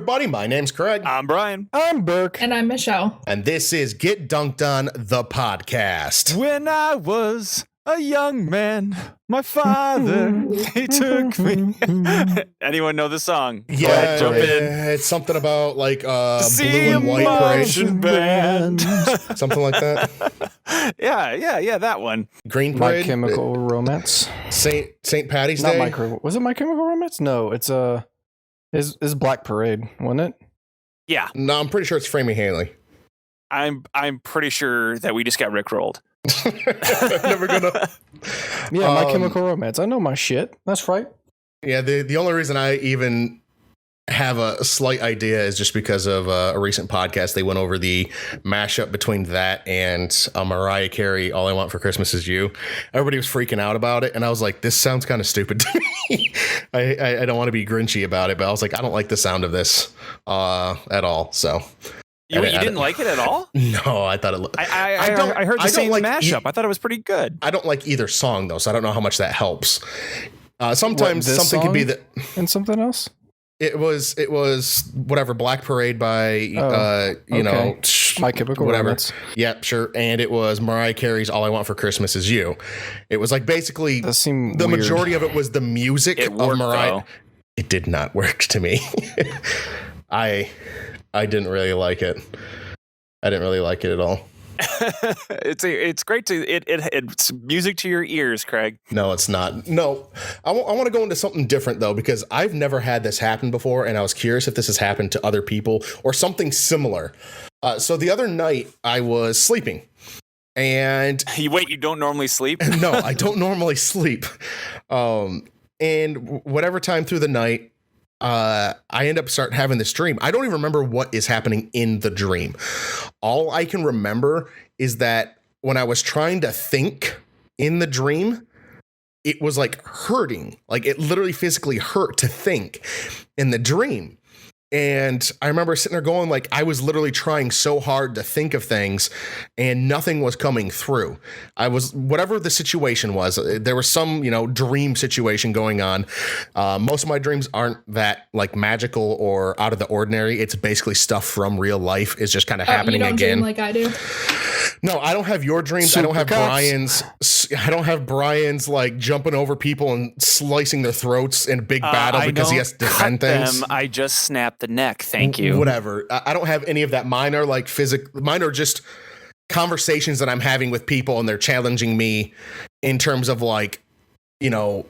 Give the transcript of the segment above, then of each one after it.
everybody. My name's Craig. I'm Brian. I'm Burke. And I'm Michelle. And this is Get Dunked On, the podcast. When I was a young man, my father, he took me. Anyone know the song? Yeah, jump in. It's something about like blue a and white marching parade. Something like that. Yeah, that one. Green My Parade. Chemical Romance. Saint Patty's Not Day. Was it My Chemical Romance? No, it's is Black Parade, wasn't it? Yeah, No, I'm pretty sure it's Framing Haley. I'm pretty sure that we just got rickrolled. Never gonna. Yeah, My Chemical Romance. I know my shit. That's right. Yeah, the only reason I even have a slight idea is just because of a recent podcast. They went over the mashup between that and Mariah Carey, All I Want for Christmas Is You. Everybody was freaking out about it, and I was like, this sounds kind of stupid to me. I don't want to be grinchy about it, but I was like, I don't like the sound of this at all. So You didn't like it at all? no, I thought it looked. I heard the same like mashup. I thought it was pretty good. I don't like either song though, so I don't know how much that helps. Sometimes something could be that and something else. It was whatever, Black Parade by My Chemical whatever. Romance. Yep, sure. And it was Mariah Carey's All I Want for Christmas Is You. It was like basically That seemed the weird. majority of it was the music It of worked, Mariah. though. It did not work to me. I didn't really like it. I didn't really like it at all. It's great to it's music to your ears, Craig. No, it's not. No, I want to go into something different, though, because I've never had this happen before, and I was curious if this has happened to other people or something similar. So the other night, I was sleeping, and... You don't normally sleep? No, I don't normally sleep. And whatever time through the night, I end up start having this dream. I don't even remember what is happening in the dream. All I can remember is that when I was trying to think in the dream, it was like hurting. Like it literally physically hurt to think in the dream. And I remember sitting there going like, I was literally trying so hard to think of things and nothing was coming through. Whatever the situation was, there was some, dream situation going on. Most of my dreams aren't that like magical or out of the ordinary. It's basically stuff from real life is just kind of happening you don't again. Dream like I do. No, I don't have your dreams. Super I don't have cops. Brian's. I don't have Brian's like jumping over people and slicing their throats in a big battle because he has to defend things. I just snapped the neck. Thank you. Whatever. I don't have any of that. Mine are like mine are just conversations that I'm having with people and they're challenging me in terms of like, not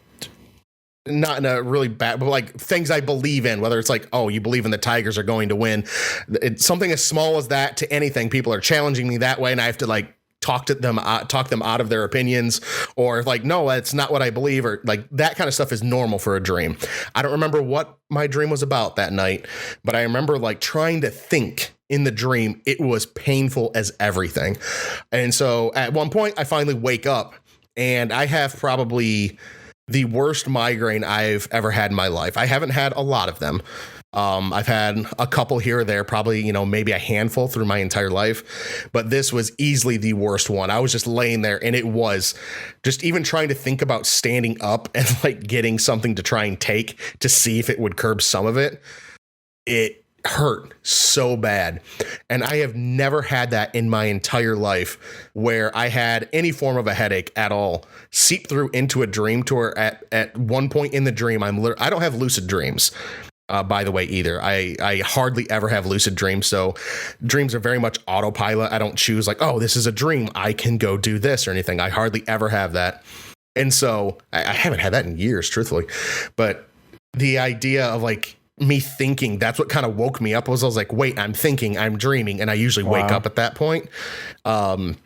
in a really bad, but like things I believe in, whether it's like, oh, you believe in the Tigers are going to win. It's something as small as that to anything. People are challenging me that way. And I have to like talk them out of their opinions or like, no, that's not what I believe, or like that kind of stuff is normal for a dream. I don't remember what my dream was about that night, but I remember like trying to think in the dream. It was painful as everything. And so at one point I finally wake up and I have probably the worst migraine I've ever had in my life. I haven't had a lot of them. I've had a couple here or there, probably, maybe a handful through my entire life, but this was easily the worst one. I was just laying there and it was just even trying to think about standing up and like getting something to try and take to see if it would curb some of it. It hurt so bad. And I have never had that in my entire life where I had any form of a headache at all seep through into a dream to where at one point in the dream, I don't have lucid dreams. By the way, either. I hardly ever have lucid dreams. So dreams are very much autopilot. I don't choose like, oh, this is a dream, I can go do this or anything. I hardly ever have that. And so I haven't had that in years, truthfully. But the idea of like me thinking, that's what kind of woke me up. I was like, wait, I'm thinking, I'm dreaming. And I usually wake up at that point. And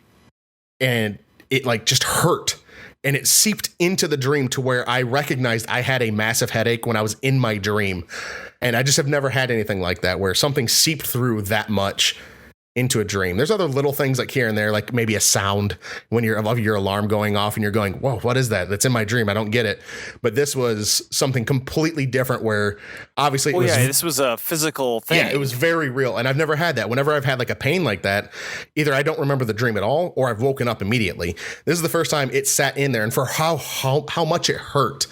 it like just hurt. And it seeped into the dream to where I recognized I had a massive headache when I was in my dream. And I just have never had anything like that where something seeped through that much into a dream. There's other little things like here and there, like maybe a sound when you're of your alarm going off and you're going, whoa, what is that? That's in my dream. I don't get it. But this was something completely different where obviously this was a physical thing. Yeah, it was very real. And I've never had that. Whenever I've had like a pain like that, either I don't remember the dream at all or I've woken up immediately. This is the first time it sat in there. And for how much it hurt,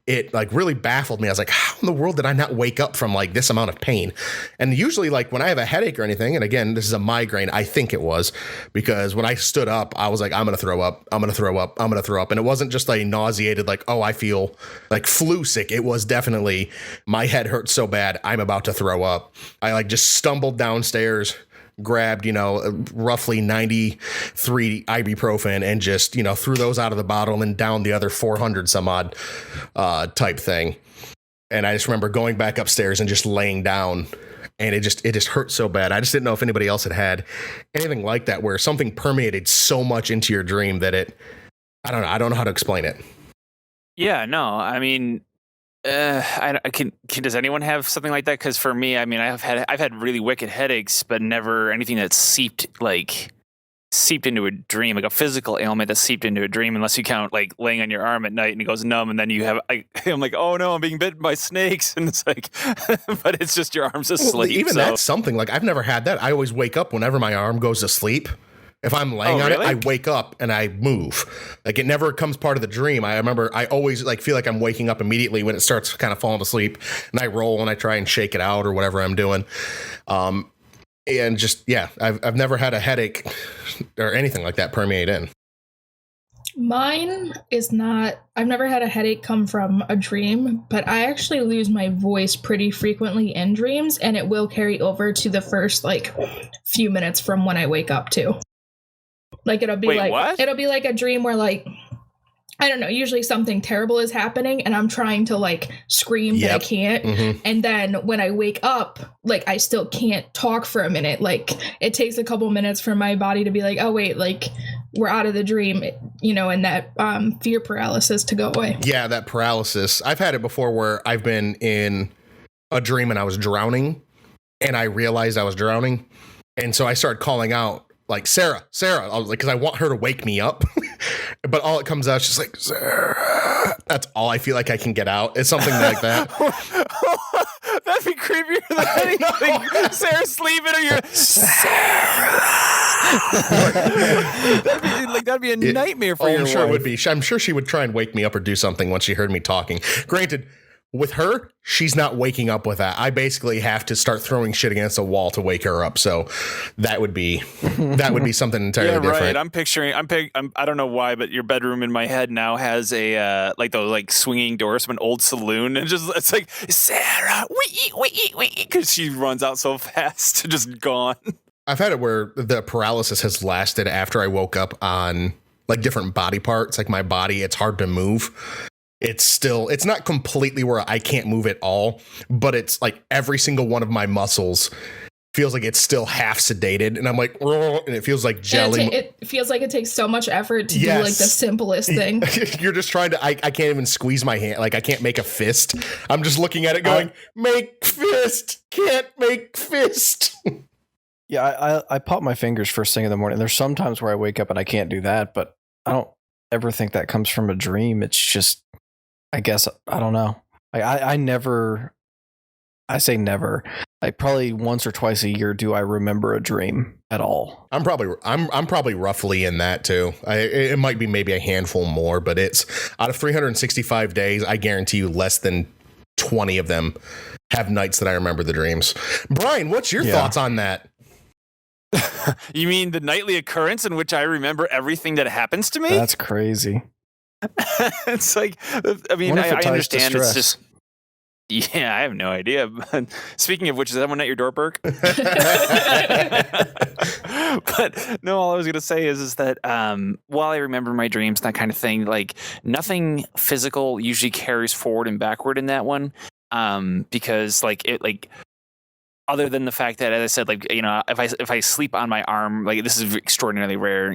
it like really baffled me. I was like, how in the world did I not wake up from like this amount of pain? And usually like when I have a headache or anything, and again, this is a migraine, I think it was, because when I stood up, I was like, I'm going to throw up. I'm going to throw up. I'm going to throw up. And it wasn't just like nauseated, like, oh, I feel like flu sick. It was definitely my head hurts so bad, I'm about to throw up. I like just stumbled downstairs, grabbed, roughly 93 ibuprofen and just, threw those out of the bottle and then down the other 400 some odd type thing. And I just remember going back upstairs and just laying down, and it just hurt so bad. I just didn't know if anybody else had anything like that, where something permeated so much into your dream that I don't know how to explain it. Yeah, no, I mean, does anyone have something like that? Because for me, I mean, I've had really wicked headaches, but never anything that seeped into a dream, like a physical ailment that seeped into a dream, unless you count like laying on your arm at night and it goes numb, and then you have, I'm like, oh no, I'm being bitten by snakes, and it's like, but it's just your arm's asleep. Well, even that's something. Like I've never had that. I always wake up whenever my arm goes to sleep. If I'm laying on it, I wake up and I move. Like it never becomes part of the dream. I remember I always like feel like I'm waking up immediately when it starts kind of falling asleep, and I roll and I try and shake it out or whatever I'm doing. And just, yeah, I've never had a headache or anything like that permeate in. Mine is not, I've never had a headache come from a dream, but I actually lose my voice pretty frequently in dreams, and it will carry over to the first like few minutes from when I wake up too. Like it'll be it'll be like a dream where like, I don't know, usually something terrible is happening and I'm trying to like scream, but I can't. Mm-hmm. And then when I wake up, like I still can't talk for a minute. Like it takes a couple minutes for my body to be like, oh wait, like we're out of the dream, and that fear paralysis to go away. Yeah, that paralysis. I've had it before where I've been in a dream and I was drowning and I realized I was drowning. And so I started calling out, like, Sarah, I was like, because I want her to wake me up. But all it comes out is just like, Sarah. That's all I feel like I can get out. It's something like that. That'd be creepier than anything. Sarah's sleeping or you're Sarah. that'd be a nightmare for you. I'm sure it would be. I'm sure she would try and wake me up or do something once she heard me talking. Granted, with her, she's not waking up with that. I basically have to start throwing shit against a wall to wake her up. So that would be something entirely different. Right. I'm picturing. I don't know why, but your bedroom in my head now has a like those like swinging doors from an old saloon, and it's like Sarah, wee, because she runs out so fast, just gone. I've had it where the paralysis has lasted after I woke up on like different body parts, like my body. It's hard to move. It's not completely where I can't move at all, but it's like every single one of my muscles feels like it's still half sedated, and I'm like, and it feels like jelly. It feels like it takes so much effort to do like the simplest thing. You're just trying to, I can't even squeeze my hand. Like I can't make a fist. I'm just looking at it going, make fist, can't make fist. Yeah, I pop my fingers first thing in the morning. There's sometimes where I wake up and I can't do that, but I don't ever think that comes from a dream. It's just, I guess, I don't know. I never, I say never. Like probably once or twice a year do I remember a dream at all. I'm probably roughly in that too. It might be maybe a handful more, but it's out of 365 days, I guarantee you less than 20 of them have nights that I remember the dreams. Brian, what's your thoughts on that? You mean the nightly occurrence in which I remember everything that happens to me? That's crazy. It's like, I mean, I understand it's just, yeah, I have no idea. But speaking of which, is someone at your door, Burke? But no, all I was going to say is that while I remember my dreams, that kind of thing, like nothing physical usually carries forward and backward in that one. Because other than the fact that, as I said, like, if I sleep on my arm, like this is extraordinarily rare,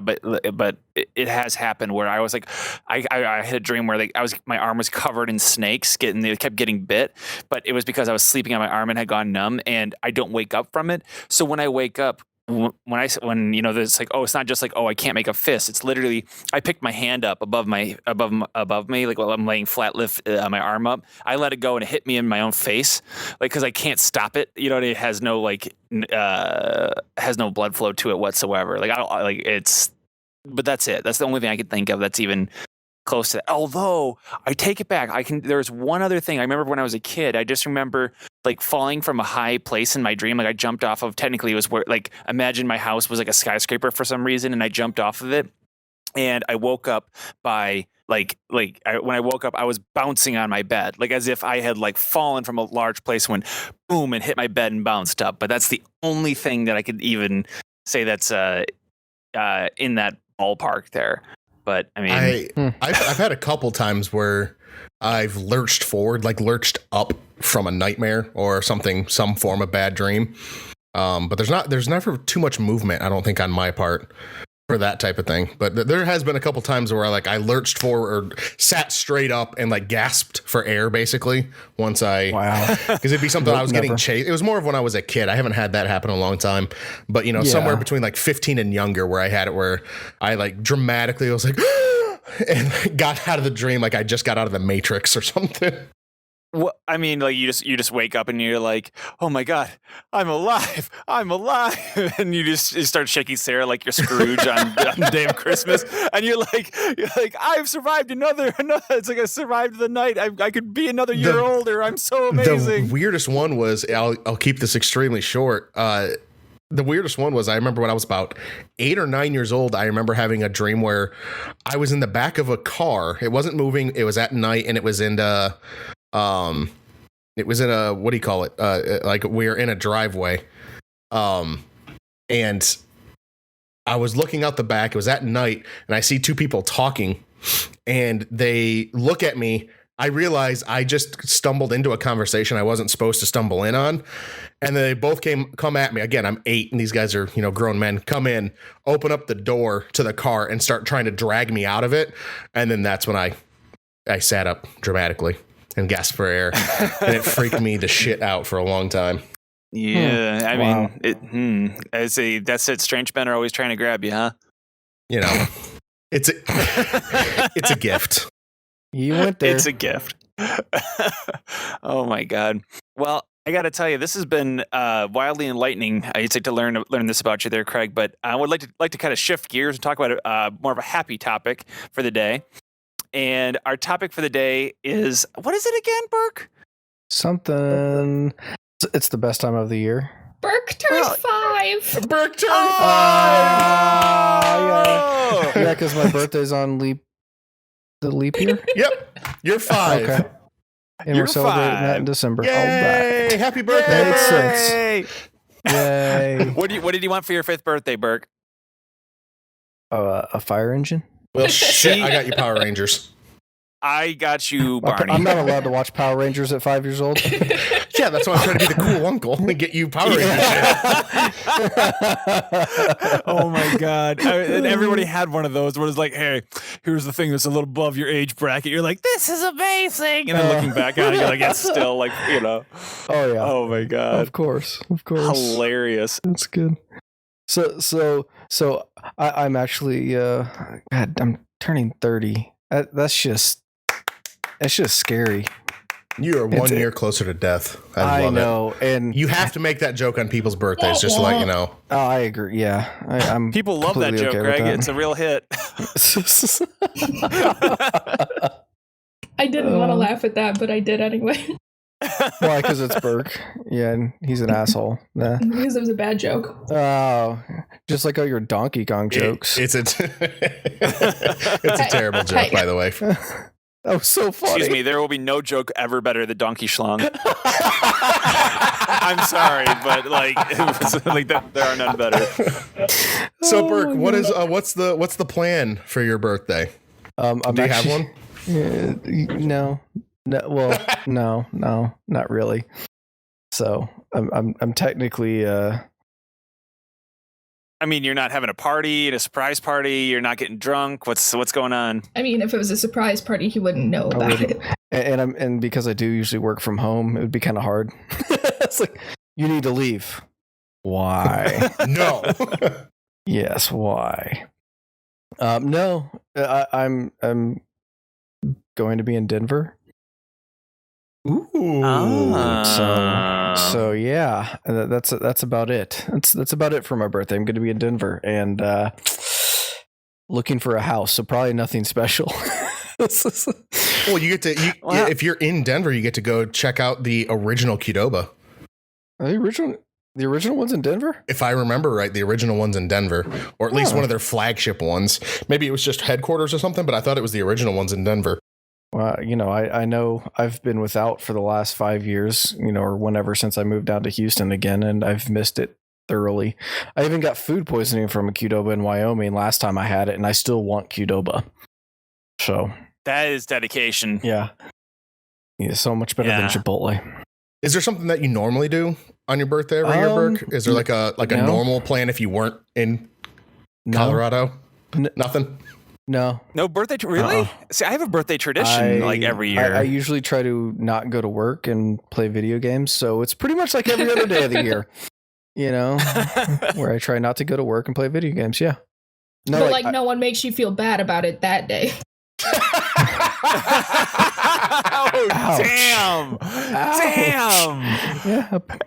but it has happened where I was like, I had a dream where like my arm was covered in snakes, they kept getting bit, but it was because I was sleeping on my arm and had gone numb, and I don't wake up from it. So when I wake up, when there's like, oh, it's not just like, oh, I can't make a fist. It's literally, I picked my hand up above me, like while I'm laying flat, lift my arm up. I let it go and it hit me in my own face, like because I can't stop it. It has no has no blood flow to it whatsoever. Like I don't like it's, but that's it. That's the only thing I could think of that's even close to that. Although I take it back. There's one other thing. I remember when I was a kid, I just remember like falling from a high place in my dream. Like I jumped off of, technically it was where, like, imagine my house was like a skyscraper for some reason, and I jumped off of it. And I woke up by when I woke up, I was bouncing on my bed, like as if I had like fallen from a large place, went boom and hit my bed and bounced up. But that's the only thing that I could even say that's in that ballpark there. But I mean, I've had a couple times where I've lurched forward, like lurched up from a nightmare or something, some form of bad dream. But there's never too much movement, I don't think, on my part for that type of thing. But there has been a couple times where I lurched forward or sat straight up and like gasped for air, basically, once because it'd be something I was getting chased. It was more of when I was a kid. I haven't had that happen in a long time, but somewhere between like 15 and younger, where I had it where I like dramatically was like and got out of the dream like I just got out of the Matrix or something. well, I mean, like you just wake up and you're like, oh my God, I'm alive, and you start shaking Sarah like you're Scrooge on the day of Christmas, and you're like, I've survived another. It's like I survived the night. I could be another year older. I'm so amazing. The weirdest one was, I'll keep this extremely short. The weirdest one was, I remember when I was about 8 or 9 years old, I remember having a dream where I was in the back of a car. It wasn't moving. It was at night, and it was in a, what do you call it? Like we're in a driveway. And I was looking out the back. It was at night, and I see two people talking, and they look at me. I realize I just stumbled into a conversation I wasn't supposed to stumble in on. And then they both come at me. Again, I'm 8 and these guys are, grown men, come in, open up the door to the car and start trying to drag me out of it. And then that's when I sat up dramatically and gasped for air. And it freaked me the shit out for a long time. Yeah. I mean, that's it. Strange men are always trying to grab you, huh? It's a gift. You went there. It's a gift. Oh my God. Well, I got to tell you, this has been wildly enlightening. I'd like to learn this about you there, Craig. But I would like to kind of shift gears and talk about more of a happy topic for the day. And our topic for the day is, what is it again, Burke? Something. It's the best time of the year. Burke turned 5. Burke turned 5. Yeah, because my birthday's on the leap year. Yep, you're 5. Okay. And we're celebrating that in December. Yay! Happy birthday! That makes sense. Yay! What did you want for your 5th birthday, Burke? A fire engine. Well, shit, I got you Power Rangers. I got you Barney. I'm not allowed to watch Power Rangers at 5 years old. Yeah, that's why I'm trying to be the cool uncle and get you Power Rangers. Oh my God. And everybody had one of those where it's like, hey, here's the thing that's a little above your age bracket. You're like, this is amazing. And then looking back on it, you're like, it's still like, Oh yeah. Oh my God. Of course. Hilarious. That's good. So I'm actually God, I'm turning 30. That's just scary. You are 1 year closer to death. I love know, it. and you have to make that joke on people's birthdays, just to let you know. Oh, I agree. Yeah, I'm. People love that joke, Greg. It's a real hit. I didn't want to laugh at that, but I did anyway. Why? Because it's Burke. Yeah, and he's an asshole. Nah. Because it was a bad joke. Oh, just like all your Donkey Kong jokes. It's a terrible joke, by the way. That was so funny. Excuse me, there will be no joke ever better than Donkey Schlong. I'm sorry, but there are none better. So Burke, what's the plan for your birthday? Do you have one? No. Well, no, not really. So I'm technically. I mean, you're not having a party, a surprise party. You're not getting drunk. What's going on? I mean, if it was a surprise party, he wouldn't know about it. And because I do usually work from home, it would be kind of hard. It's like, you need to leave. Why? No. Yes. Why? No. I'm going to be in Denver. Ooh. So yeah, that's about it. That's about it for my birthday. I'm going to be in Denver and looking for a house. So probably nothing special. Well, you get to if you're in Denver, you get to go check out the original Qdoba. The original one's in Denver? If I remember right, the original one's in Denver, or at least one of their flagship ones. Maybe it was just headquarters or something, but I thought it was the original ones in Denver. Well, I know I've been without for the last 5 years, or whenever since I moved down to Houston again, and I've missed it thoroughly. I even got food poisoning from a Qdoba in Wyoming last time I had it, and I still want Qdoba. So that is dedication. Yeah, so much better than Chipotle. Is there something that you normally do on your birthday every year, Burke? Is there like a normal plan if you weren't in Colorado? Nothing. No birthday. Really? See, I have a birthday tradition like every year. I usually try to not go to work and play video games, so it's pretty much like every other day of the year. Where I try not to go to work and play video games. Yeah. No, but no one makes you feel bad about it that day. Oh, damn!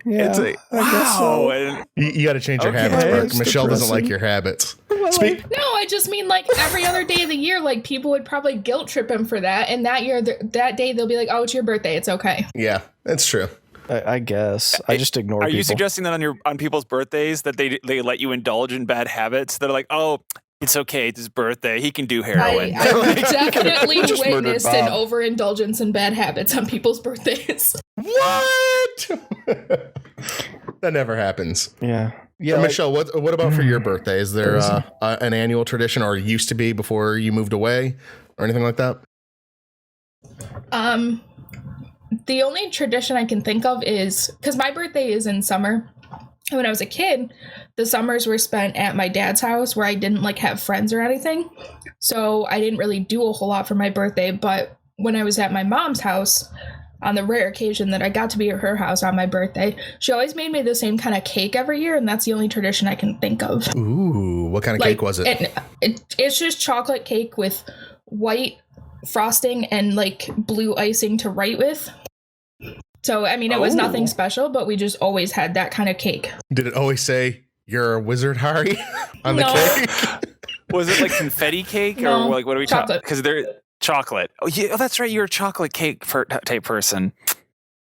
Yeah. It's like, wow. You got to change your habits, Burke. Michelle doesn't like your habits. No, I just mean like every other day of the year, like people would probably guilt trip him for that, and that day they'll be like, "Oh, it's your birthday. It's okay." Yeah, that's true. I guess I just ignore people. Are you suggesting that on people's birthdays that they let you indulge in bad habits? That are like, oh, it's okay, it's his birthday, he can do heroin. I definitely witnessed an overindulgence in bad habits on people's birthdays. What? That never happens. Yeah. Michelle, what about for your birthday? Is there an annual tradition, or used to be before you moved away, or anything like that? The only tradition I can think of is, because my birthday is in summer, and when I was a kid, the summers were spent at my dad's house where I didn't have friends or anything. So I didn't really do a whole lot for my birthday. But when I was at my mom's house, on the rare occasion that I got to be at her house on my birthday, she always made me the same kind of cake every year. And that's the only tradition I can think of. Ooh, what kind of cake was it? It's just chocolate cake with white frosting and blue icing to write with. So, I mean, it was nothing special, but we just always had that kind of cake. Did it always say, "You're a wizard, Harry," on the cake? Was it like confetti cake or what are we talking? Because they're chocolate. Oh, yeah, that's right. You're a chocolate cake type person.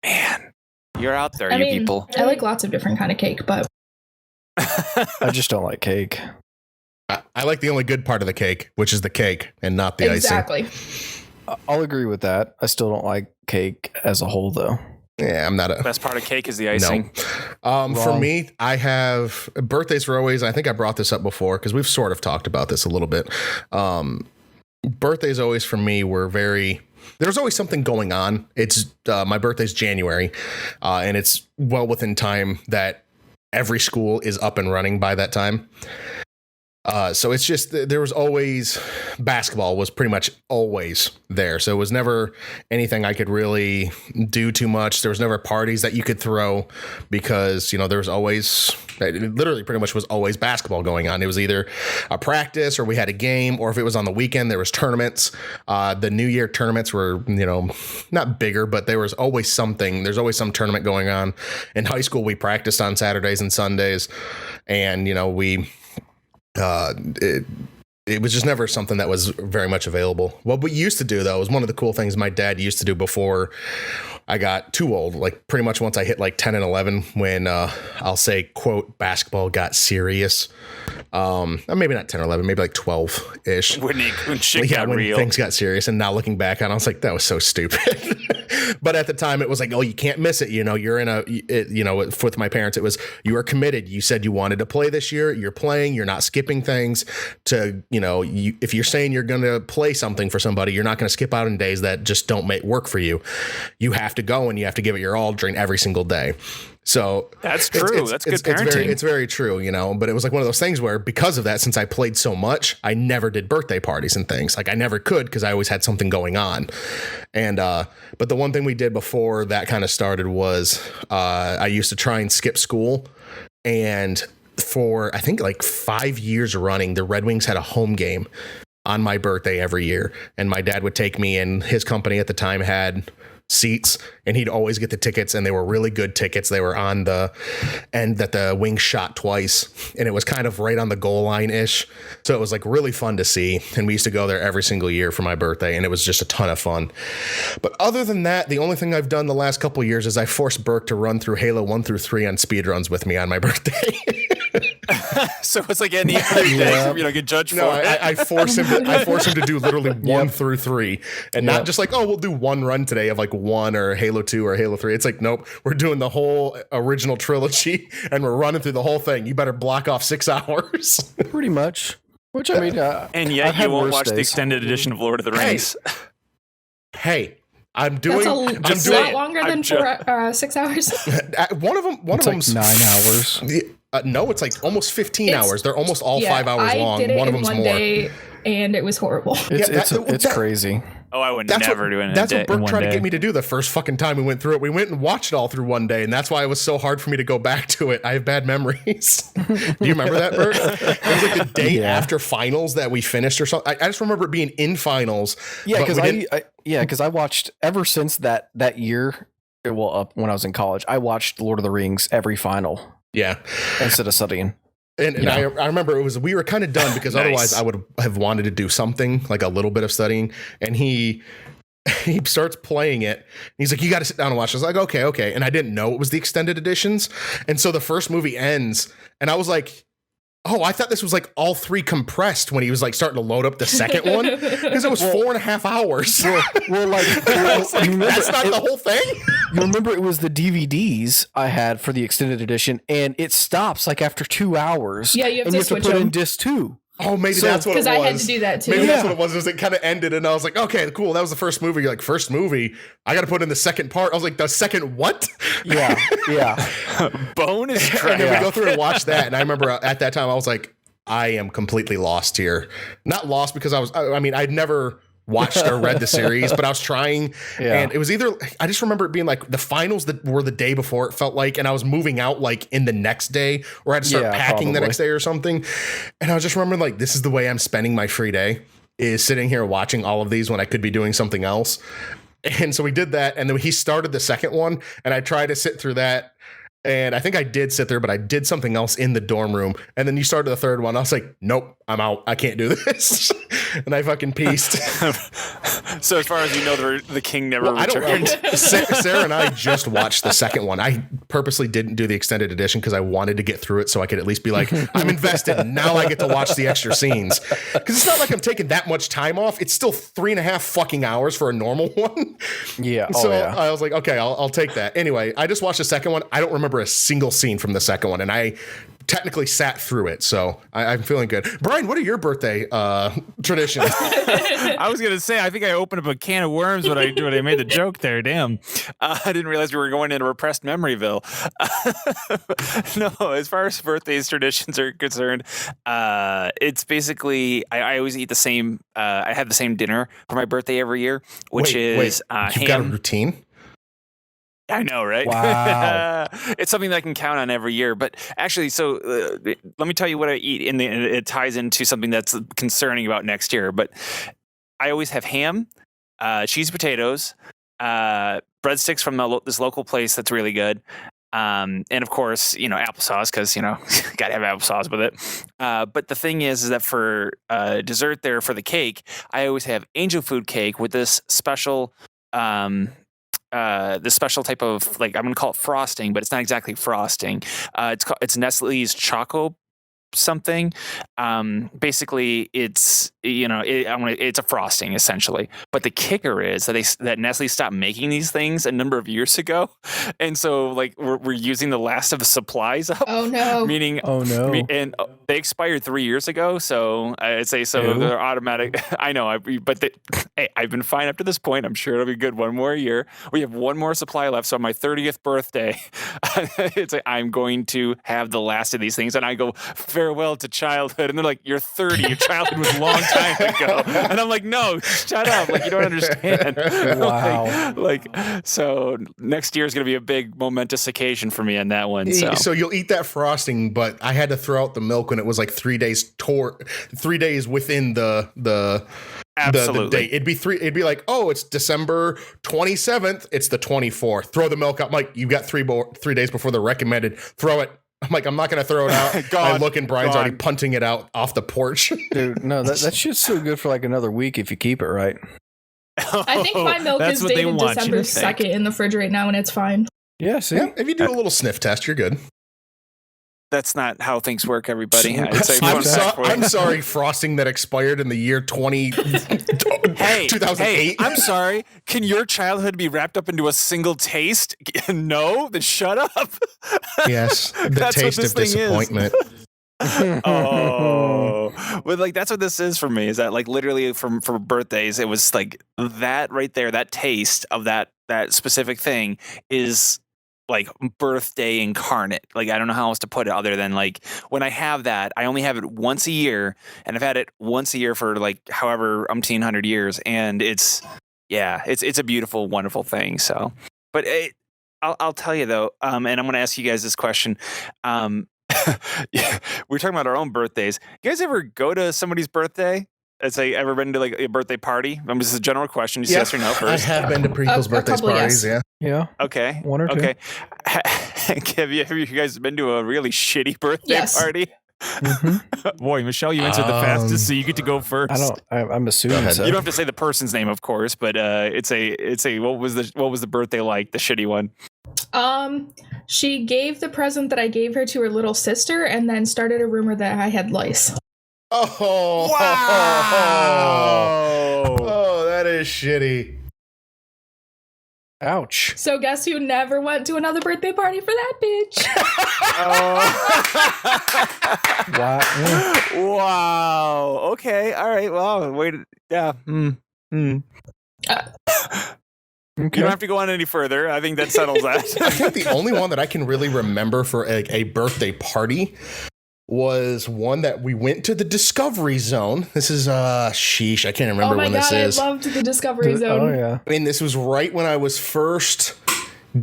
Man, you're out there, people. I like lots of different kind of cake, but I just don't like cake. I like the only good part of the cake, which is the cake and not the icing. I'll agree with that. I still don't like cake as a whole, though. Yeah, I'm not the best part of cake is the icing. No. For me, I have birthdays were always, I think I brought this up before because we've sort of talked about this a little bit. Birthdays always for me were there's always something going on. It's my birthday's January, and it's well within time that every school is up and running by that time. So it's just, there was always, basketball was pretty much always there. So it was never anything I could really do too much. There was never parties that you could throw because, there was always, it literally pretty much was always basketball going on. It was either a practice or we had a game, or if it was on the weekend, there was tournaments. The New Year tournaments were, not bigger, but there was always something. There's always some tournament going on. In high school, we practiced on Saturdays and Sundays, and, it was just never something that was very much available. What we used to do, though, was one of the cool things my dad used to do before I got too old, pretty much once I hit 10 and 11, when I'll say, quote, basketball got serious. Maybe not 10 or 11, maybe 12-ish. When shit got real. Things got serious. And now looking back on it, I was like, that was so stupid. But at the time, it was like, oh, you can't miss it. You're with my parents, it was, you are committed. You said you wanted to play this year. You're playing. You're not skipping things to, if you're saying you're going to play something for somebody, you're not going to skip out on days that just don't work for you. You have to go and you have to give it your all during every single day. So that's true. That's good parenting. It's very true, but it was one of those things where, because of that, since I played so much, I never did birthday parties and things. I never could, because I always had something going on. And, but the one thing we did before that kind of started was, I used to try and skip school. And for, I think 5 years running, the Red Wings had a home game on my birthday every year. And my dad would take me, and his company at the time had seats, and he'd always get the tickets, and they were really good tickets. They were on the end that the wing shot twice, and it was kind of right on the goal line ish. So it was like really fun to see. And we used to go there every single year for my birthday, and it was just a ton of fun. But other than that, the only thing I've done the last couple of years is I forced Burke to run through Halo 1 through 3 on speedruns with me on my birthday. So it's like any other day, you know, get judged for it. I force him to do literally 1 through 3 and not just like, oh, we'll do one run today of like 1 or Halo 2 or Halo 3. It's like, nope, we're doing the whole original trilogy and we're running through the whole thing. You better block off 6 hours. Pretty much. Which I mean, and yet you won't watch the extended edition of Lord of the Rings. Hey, I'm doing. That's a lot longer than 6 hours. One of them's 9 hours. No, it's like almost 15 hours. They're almost all 5 hours long. Did it one of in them's one more. day, and it was horrible. It's crazy. Oh, I would never do it. That's what Burke tried to get me to do the first fucking time we went through it. We went and watched it all through one day, and that's why it was so hard for me to go back to it. I have bad memories. Do you remember that, Burke? It was like the day after finals that we finished or something. I just remember it being in finals. Yeah, because I watched ever since that year. Well, up when I was in college, I watched Lord of the Rings every final. Yeah, instead of studying. And I remember we were kind of done because otherwise I would have wanted to do something like a little bit of studying. And he starts playing it. He's like, you got to sit down and watch. I was like, okay. And I didn't know it was the extended editions. And so the first movie ends and I was like, oh, I thought this was like all 3 compressed when he was like starting to load up the second one because it was 4.5 hours. That's not the whole thing. You remember it was the DVDs I had for the extended edition, and it stops like after 2 hours. Yeah, you have to switch put them in disc 2. Oh, maybe that's what it was. Because I had to do that too. Maybe that's what it was. It kind of ended, and I was like, okay, cool. That was the first movie. You're like, first movie, I got to put in the second part. I was like, the second what? Yeah. Bonus track. And then we go through and watch that, and I remember at that time I was like, I am completely lost here. Not lost because I'd never watched or read the series, but I was trying, and it was either, I just remember it being like the finals that were the day before, it felt like, and I was moving out like in the next day, or I had to start packing the next day or something. And I was just remembering like, this is the way I'm spending my free day, is sitting here watching all of these when I could be doing something else. And so we did that, and then he started the second one, and I tried to sit through that. And I think I did sit there, but I did something else in the dorm room. And then you started the third one. I was like, nope, I'm out. I can't do this. And I fucking pieced. So as far as you know, the king never returned. Sarah and I just watched the second one. I purposely didn't do the extended edition because I wanted to get through it so I could at least be like, I'm invested. Now I get to watch the extra scenes. Because it's not like I'm taking that much time off. It's still 3.5 fucking hours for a normal one. Yeah. So I was like, okay, I'll take that. Anyway, I just watched the second one. I don't remember a single scene from the second one, and I technically sat through it, so I'm feeling good. Brian, what are your birthday traditions? I was gonna say, I think I opened up a can of worms when I made the joke there. Damn, I didn't realize we were going into repressed memoryville. No, as far as birthdays traditions are concerned, it's basically I always eat the same. I have the same dinner for my birthday every year, which is you've ham. got a routine? I know, right? Wow. It's something that I can count on every year. But actually, so let me tell you what I eat, and it ties into something that's concerning about next year. But I always have ham, cheese potatoes, breadsticks from this local place that's really good. And of course, applesauce, because, gotta have applesauce with it. But the thing is that for dessert there for the cake, I always have angel food cake with this special type of, like, I'm going to call it frosting, but it's not exactly frosting. It's Nestle's Choco something. Basically it's it's a frosting essentially, but the kicker is that Nestle stopped making these things a number of years ago, and so like we're using the last of the supplies up. Oh no. And they expired 3 years ago, so I'd say they're automatic. I know, I've been fine up to this point. I'm sure it'll be good one more year. We have one more supply left, so on my 30th birthday it's like I'm going to have the last of these things, and I go, farewell to childhood. And they're like, you're 30. Your childhood was a long time ago. And I'm like, no, shut up. Like, you don't understand. Wow. So next year is going to be a big momentous occasion for me on that one. So you'll eat that frosting, but I had to throw out the milk when it was like 3 days 3 days within the Absolutely. the date. It'd be like, oh, it's December 27th. It's the 24th. Throw the milk out. I'm like, you've got 3 days before the recommended. Throw it. I'm like, I'm not going to throw it out. I look and Brian's already punting it out off the porch. Dude, no, that shit's still good for like another week if you keep it right. I think my milk is dated December 2nd in the fridge right now, and it's fine. Yeah, see? Yeah, if you do a little sniff test, you're good. That's not how things work, everybody. I'm sorry, frosting that expired in the year 2008. Hey, I'm sorry. Can your childhood be wrapped up into a single taste? No? Then shut up. Yes, the taste of disappointment. Oh, but like that's what this is for me. Is that like literally for birthdays? It was like that right there. That taste of that specific thing is like birthday incarnate. Like I don't know how else to put it other than like when I have that, I only have it once a year, and I've had it once a year for like however umpteen 100 years, and it's a beautiful, wonderful thing. So, but I'll tell you though, and I'm going to ask you guys this question. We're talking about our own birthdays. You guys ever go to somebody's birthday? It's like ever been to like a birthday party? This is a general question. Just yes or no first. I have been to people's birthday parties. Yes. Yeah. Okay. One or two. Okay. Have you guys been to a really shitty birthday party? Mm-hmm. Boy, Michelle, you answered the fastest, so you get to go first. I'm assuming so. You don't have to say the person's name, of course, but it's a what was the birthday like? The shitty one. She gave the present that I gave her to her little sister, and then started a rumor that I had lice. Oh wow! Oh, that is shitty. Ouch. So guess who never went to another birthday party for that bitch? Wow. Okay. All right. Wow. Wait. Yeah. Okay. You don't have to go on any further. I think that settles that. I think the only one that I can really remember for a birthday party was one that we went to the Discovery Zone. This is sheesh, I can't remember when this is. I loved the Discovery Zone. Oh yeah. I mean, this was right when I was first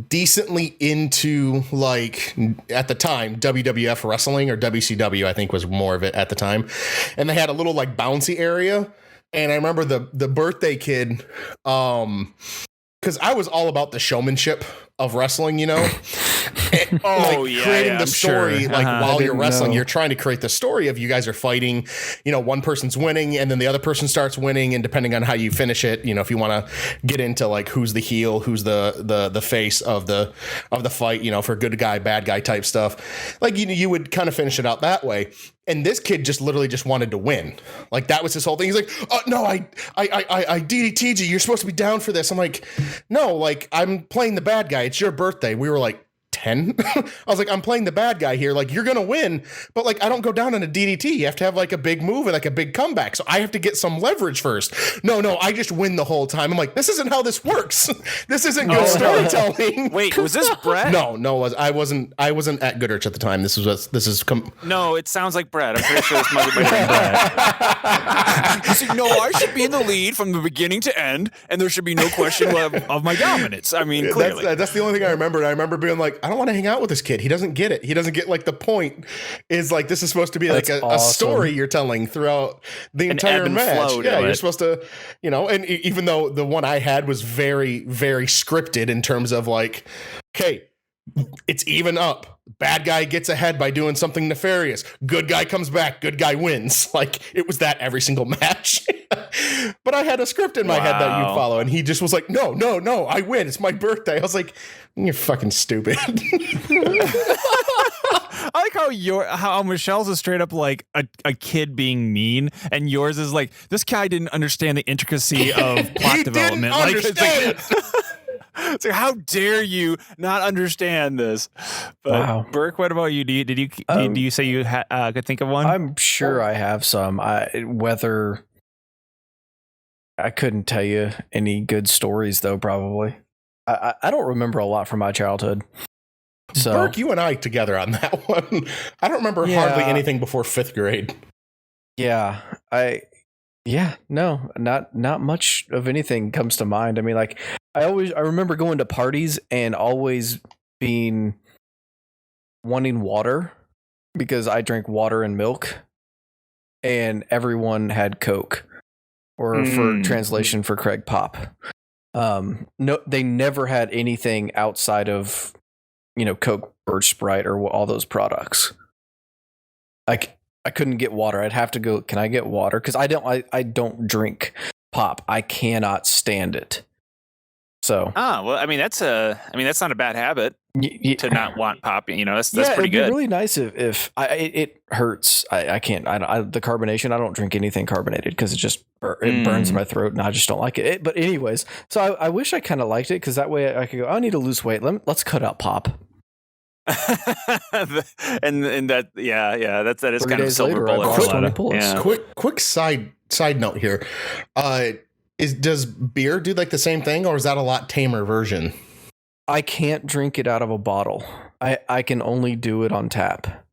decently into, like, at the time, WWF wrestling, or WCW, I think was more of it at the time. And they had a little like bouncy area. And I remember the birthday kid, because I was all about the showmanship of wrestling, you know? And, creating the story, sure. while you're wrestling, you're trying to create the story of you guys are fighting, you know, one person's winning and then the other person starts winning, and depending on how you finish it, you know, if you want to get into like who's the heel, who's the face of the fight, you know, for good guy, bad guy type stuff, like you would kind of finish it out that way. And this kid just literally just wanted to win. Like that was his whole thing. He's like, "Oh no, I DDT'd you. You're supposed to be down for this." I'm like, "No, like I'm playing the bad guy. It's your birthday." We were like 10. I was like, I'm playing the bad guy here. Like, you're going to win, but like, I don't go down on a DDT. You have to have like a big move and like a big comeback. So I have to get some leverage first. No, I just win the whole time. I'm like, this isn't how this works. This isn't good storytelling. Wait, was this Brett? No, I wasn't at Goodrich at the time. No, it sounds like Brett. I'm pretty sure this might have been Brett. You see, no, I should be in the lead from the beginning to end, and there should be no question of my dominance. I mean, clearly. That's the only thing I remembered. I remember being like, I don't want to hang out with this kid. He doesn't get it. He doesn't get like the point is like this is supposed to be like a story you're telling throughout the entire match. Yeah, you're supposed to, you know, and even though the one I had was very, very scripted in terms of like, okay, it's even up. Bad guy gets ahead by doing something nefarious. Good guy comes back. Good guy wins. Like it was that every single match. But I had a script in my head that you'd follow, and he just was like, no, I win. It's my birthday. I was like, you're fucking stupid. I like how Michelle's is straight up like a kid being mean, and yours is like, this guy didn't understand the intricacy of plot development. It's like, how dare you not understand this? But wow. Burke, what about you? Do you say you could think of one? I'm sure I have some. Whether I couldn't tell you any good stories though. Probably. I don't remember a lot from my childhood. So Burke, you and I together on that one. I don't remember hardly anything before 5th grade. Yeah, no, not much of anything comes to mind. I mean, like I remember going to parties and always wanting water because I drink water and milk, and everyone had Coke. or for translation for Craig Pop. No, they never had anything outside of, Coke, Birch Sprite, or all those products. I couldn't get water. I'd have to go. Can I get water? Because I don't drink pop. I cannot stand it. So. Well, I mean that's not a bad habit to not want pop. That's pretty it'd good. Be really nice if it hurts. I can't. The carbonation. I don't drink anything carbonated because it burns my throat and I just don't like it. But anyways, so I wish I kind of liked it because that way I could go. I need to lose weight. Let's cut out pop. and that that is 3 kind of a days silver later, bullet. I lost 20 pull-ups. Yeah. Quick side note here. Does beer do like the same thing, or is that a lot tamer version? I can't drink it out of a bottle. I can only do it on tap,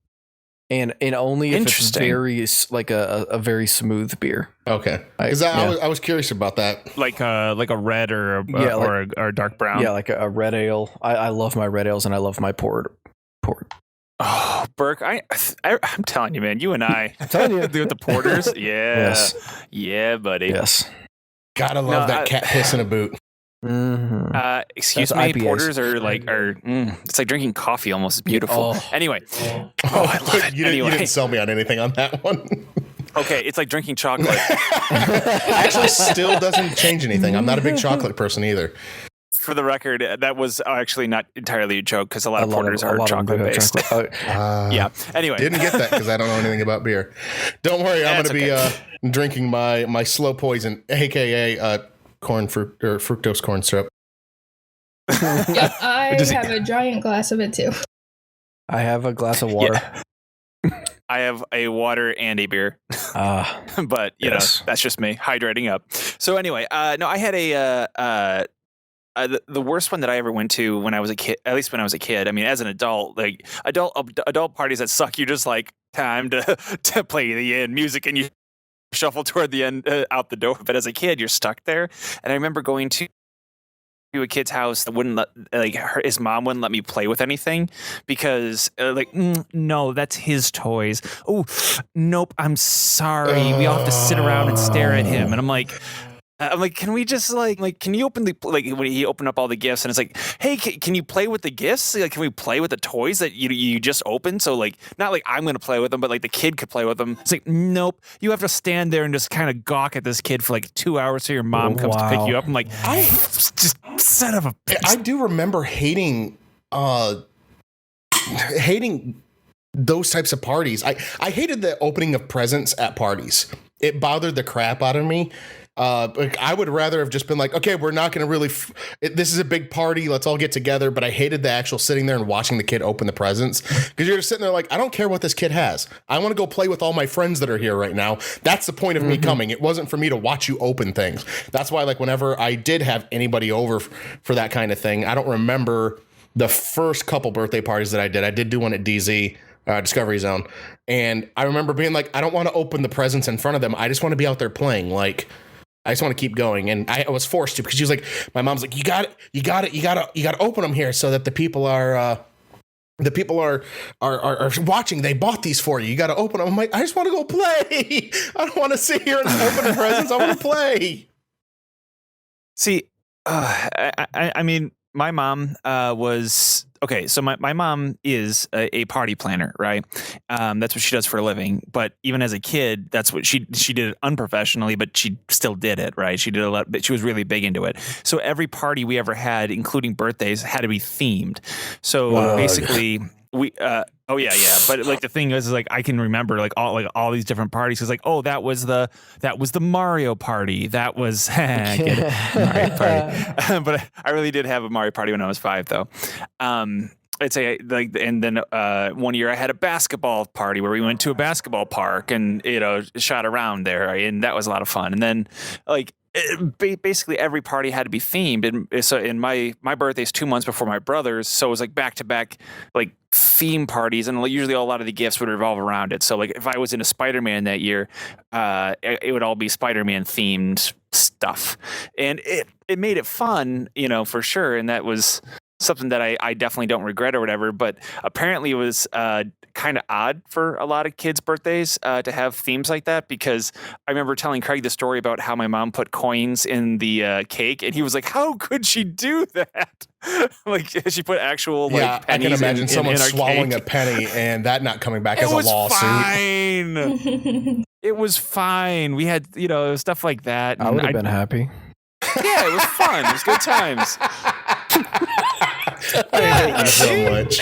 and only if it's very like a very smooth beer. Okay, because I was curious about that. Like a red or a dark brown. Yeah, like a red ale. I love my red ales and I love my port. Oh, Burke, I'm telling you, man, you and I I'm telling you. with the porters. Yeah. Yes. Yeah, buddy. Yes. Gotta love that cat piss in a boot. Mm-hmm. Excuse That's me, IPAs. porters it's like drinking coffee almost. It's beautiful. Anyway. I love it. You didn't sell me on anything on that one. Okay, it's like drinking chocolate. Actually, still doesn't change anything. I'm not a big chocolate person either. For the record, that was actually not entirely a joke because a lot of porters are chocolate based. Yeah. Anyway, didn't get that because I don't know anything about beer. Don't worry, I'm going to be drinking my slow poison, aka corn fruit or fructose corn syrup. Yep, I have a giant glass of it too. I have a glass of water. Yeah. I have a water and a beer, but that's just me hydrating up. So anyway, no, I had the worst one that I ever went to when I was a kid, at least when I was a kid. I mean, as an adult, like adult parties that suck. You're just like time to play the end music and you shuffle toward the end out the door. But as a kid, you're stuck there. And I remember going to a kid's house that wouldn't his mom wouldn't let me play with anything because no, that's his toys. Oh, nope, I'm sorry. We all have to sit around and stare at him. And I'm like, can we just can you open when he opened up all the gifts and it's like, hey, can you play with the gifts? Like, can we play with the toys that you just opened? So not like I'm going to play with them, but like the kid could play with them. It's like, nope, you have to stand there and just kind of gawk at this kid for like 2 hours till your mom comes to pick you up. I'm like, just son of a bitch. I do remember hating those types of parties. I hated the opening of presents at parties. It bothered the crap out of me. I would rather have just been like, okay, we're not going to really, this is a big party. Let's all get together. But I hated the actual sitting there and watching the kid open the presents because you're just sitting there like, I don't care what this kid has. I want to go play with all my friends that are here right now. That's the point of me coming. It wasn't for me to watch you open things. That's why whenever I did have anybody over for that kind of thing, I don't remember the first couple birthday parties that I did do one at DZ. Discovery Zone. And I remember being like, I don't want to open the presents in front of them. I just want to be out there playing. I just want to keep going. And I was forced to because she was like, my mom's like, you got to open them here so that the people are watching. They bought these for you. You got to open them. I'm like, I just want to go play. I don't want to sit here and open the presents. I want to play. See, I mean, my mom was okay. So my mom is a party planner, right? That's what she does for a living. But even as a kid, that's what she did it unprofessionally, but she still did it, right? She did a lot, but she was really big into it. So every party we ever had, including birthdays, had to be themed. So basically, we. But the thing is I can remember all these different parties. It's like, oh, that was the Mario party. That was Mario party. But I really did have a Mario party when I was 5, though. I'd say and then 1 year I had a basketball party where we went to a basketball park and shot around there, right? And that was a lot of fun. And then basically every party had to be themed. And so in my birthday's 2 months before my brother's, so it was back to back theme parties, and usually a lot of the gifts would revolve around it. So if I was into Spider-Man that year, it would all be Spider-Man themed stuff, and it made it fun, for sure. And that was something that I definitely don't regret or whatever. But apparently, it was kind of odd for a lot of kids' birthdays to have themes like that, because I remember telling Craig the story about how my mom put coins in the cake, and he was like, "How could she do that?" Like she put actual Yeah, like I can pennies imagine someone in our swallowing cake. a penny and that not coming back It as a was lawsuit. fine. It was fine. We had, stuff like that. I would have been happy. Yeah, it was fun. It was good times. I hate you so much.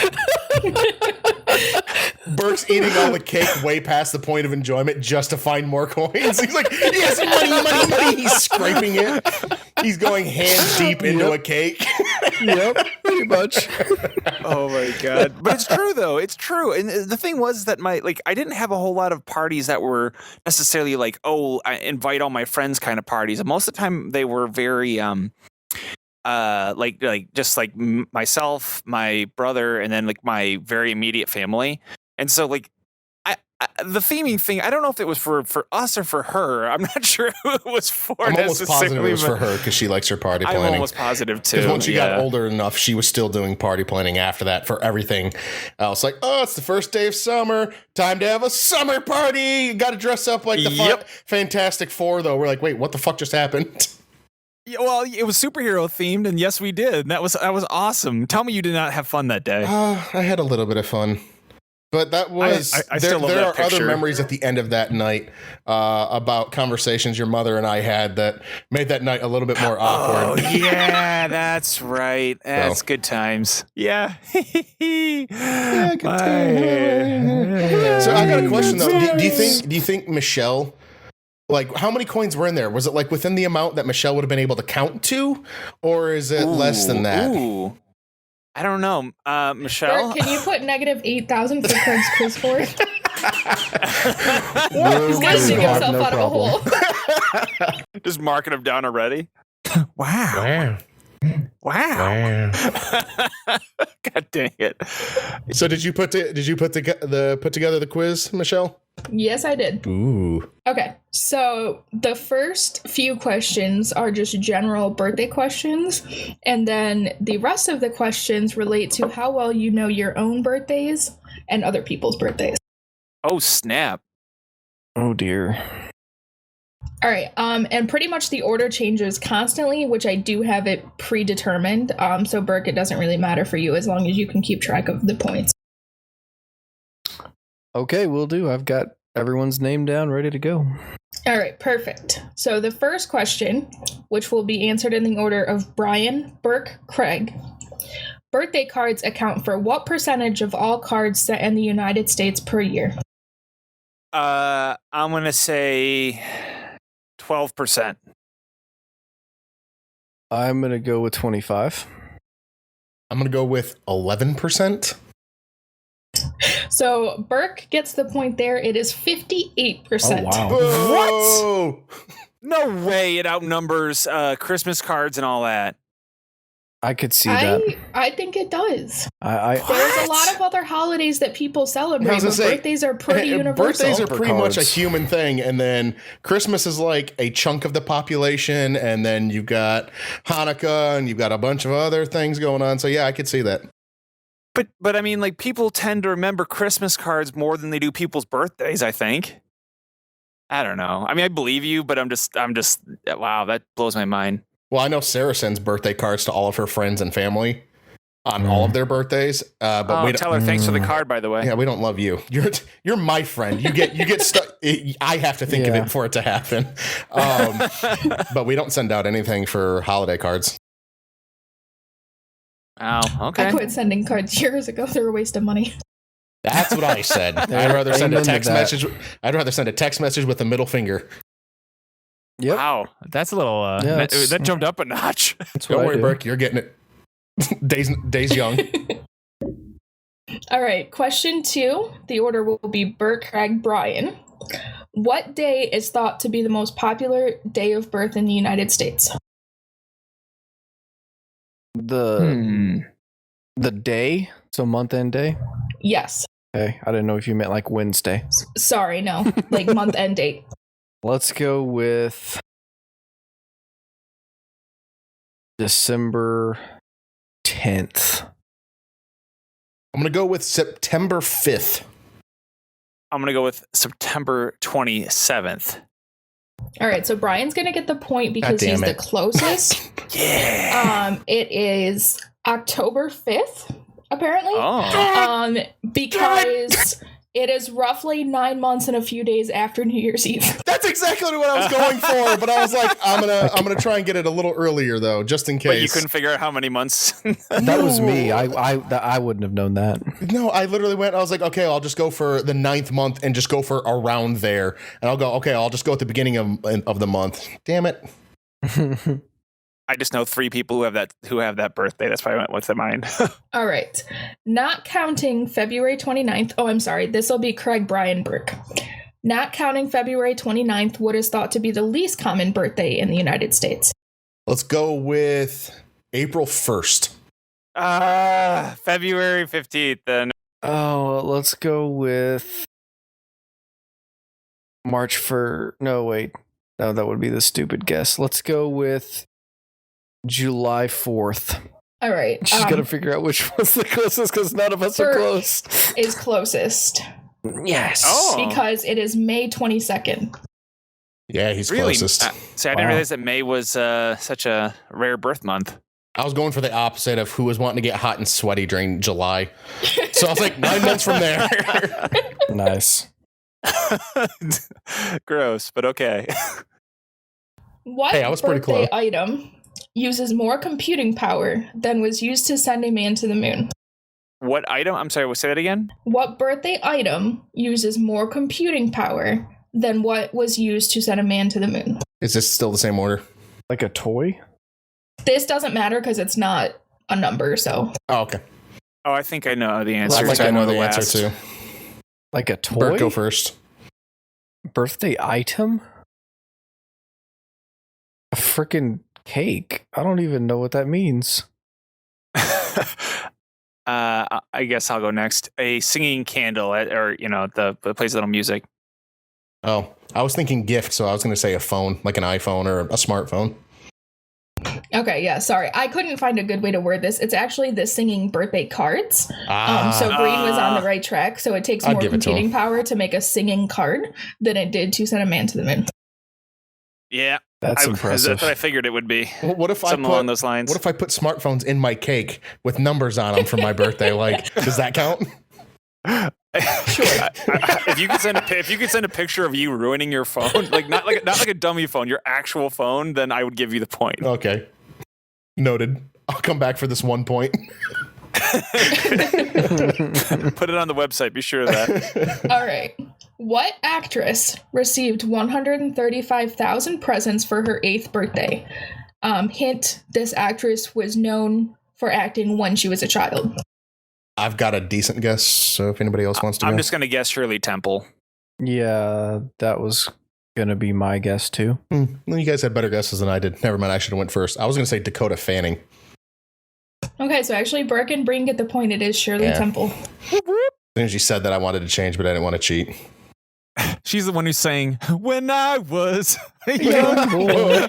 Burke's eating all the cake way past the point of enjoyment just to find more coins. He's like, yes, money. He's scraping it. He's going hands deep into a cake. Yep, pretty much. Oh my god! But it's true though. It's true. And the thing was that I didn't have a whole lot of parties that were necessarily like, oh, I invite all my friends kind of parties. Most of the time they were very just like myself, my brother, and then like my very immediate family. And so like the theming thing, I don't know if it was for us or for her. I'm not sure who it was for. I'm almost positive it was for her because she likes her party planning. I'm almost positive too. Because once she got older enough, she was still doing party planning after that for everything else. Like, oh, it's the first day of summer. Time to have a summer party. You got to dress up like the Fantastic Four, though. We're like, wait, what the fuck just happened? Yeah, well, it was superhero themed, and yes, we did. That was awesome. Tell me you did not have fun that day. I had a little bit of fun. But that was I still love that there are picture. other memories at the end of that night about conversations your mother and I had that made that night a little bit more awkward. Oh yeah, that's right. That's good times. Yeah. Yeah, good time. So I got a question though. Do you think Michelle, like, how many coins were in there? Was it like within the amount that Michelle would have been able to count to, or is it less than that? Ooh. I don't know. Michelle? Bert, can you put negative 8,000 for Craig's quiz score? He's gonna dig himself out of a hole. Just marking him down already? Wow. God dang it. So did you put together the quiz, Michelle? Yes, I did. Ooh. Okay, so the first few questions are just general birthday questions, and then the rest of the questions relate to how well you know your own birthdays and other people's birthdays. Oh, snap. Oh, dear. All right, and pretty much the order changes constantly, which I do have it predetermined. So Burke, it doesn't really matter for you as long as you can keep track of the points. Okay, will do. I've got everyone's name down, ready to go. All right, perfect. So the first question, which will be answered in the order of Brian, Burke, Craig. Birthday cards account for what percentage of all cards sent in the United States per year? I'm going to say 12%. I'm going to go with 25. I'm going to go with 11%. So Burke gets the point there. It is 58%. Oh, wow. What? No way it outnumbers Christmas cards and all that. I could see that. I think it does. I There's a lot of other holidays that people celebrate, but birthdays are pretty universal. Birthdays are pretty much a Cards. human thing, and then Christmas is like a chunk of the population, and then you've got Hanukkah, and you've got a bunch of other things going on. So yeah, I could see that. But I mean, like, people tend to remember Christmas cards more than they do people's birthdays, I think. I don't know. I mean, I believe you, but I'm just wow, that blows my mind. Well, I know Sarah sends birthday cards to all of her friends and family on all of their birthdays. But we tell her thanks for the card, by the way. Yeah, we don't love you. You're my friend. You get stuck. I have to think of it for it to happen. But we don't send out anything for holiday cards. Oh, okay. I quit sending cards years ago. They're a waste of money. That's what I said. I'd rather send a text message. I'd rather send a text message with the middle finger. Yep. Wow, that's a little. That jumped up a notch. Don't worry, Burke. You're getting it. Days young. All right. Question 2. The order will be Burke, Craig, Brian. What day is thought to be the most popular day of birth in the United States? The day, so month end day. Yes. Okay, I didn't know if you meant like Wednesday. Sorry, no, like month end date. Let's go with December 10th. I'm going to go with September 5th. I'm going to go with September 27th. All right, so Brian's going to get the point because God damn he's the it. closest. Yeah. It is October 5th, apparently. Oh. Because it is roughly 9 months and a few days after New Year's Eve. That's exactly what I was going for, but I was like, I'm gonna try and get it a little earlier though, just in case. But you couldn't figure out how many months. That was me. I wouldn't have known that. No, I literally went. I was like, okay, I'll just go for the 9th month and just go for around there, and I'll go. Okay, I'll just go at the beginning of the month. Damn it. I just know 3 people who have that birthday. That's why I went with mine. All right. Not counting February 29th. Oh, I'm sorry. This will be Craig, Brian, Burke. Not counting February 29th, what is thought to be the least common birthday in the United States? Let's go with April 1st. February 15th then. Oh, let's go with March for. No, wait. No, that would be the stupid guess. Let's go with July 4th. All right. She's got to figure out which one's the closest because none of us are Burke close. is closest Yes. Oh. because it is May 22nd. Yeah, he's Really? closest. See, I didn't realize that May was such a rare birth month. I was going for the opposite of who was wanting to get hot and sweaty during July. So I was like, 9 months from there. Nice. Gross, but okay. What Hey, I was pretty birthday close. item uses more computing power than was used to send a man to the moon? What item? I'm sorry, say that again? What birthday item uses more computing power than what was used to send a man to the moon? Is this still the same order? Like a toy? This doesn't matter because it's not a number, so. Oh, okay. Oh, I think I know the I answer. think I know the answer last. too. Like a toy? Bert, go first. Birthday item? A freaking cake. I don't even know what that means. I guess I'll go next. A singing candle or the plays little music. Oh, I was thinking gift, so I was going to say a phone, like an iPhone or a smartphone. Okay, yeah, sorry. I couldn't find a good way to word this. It's actually the singing birthday cards. So Breen was on the right track. So it takes I'd more give it to computing him. power to make a singing card than it did to send a man to the moon. Yeah, That's impressive. That's what I figured it would be. What if Something along those lines. What if I put smartphones in my cake with numbers on them for my birthday? Like, does that count? Sure. If you could send a picture of you ruining your phone, like not like a dummy phone, your actual phone, then I would give you the point. Okay. Noted. I'll come back for this 1 point. Put it on the website. Be sure of that. All right. What actress received 135,000 presents for her 8th birthday? Hint, this actress was known for acting when she was a child. I've got a decent guess, so if anybody else wants to I'm go. just going to guess Shirley Temple. Yeah, that was going to be my guess too. Well, you guys had better guesses than I did. Never mind, I should have went first. I was going to say Dakota Fanning. Okay, so actually Burke and Breen get the point. It is Shirley Yeah. Temple. As soon as you said that, I wanted to change, but I didn't want to cheat. She's the one who's saying, "When I was a Young young boy. boy,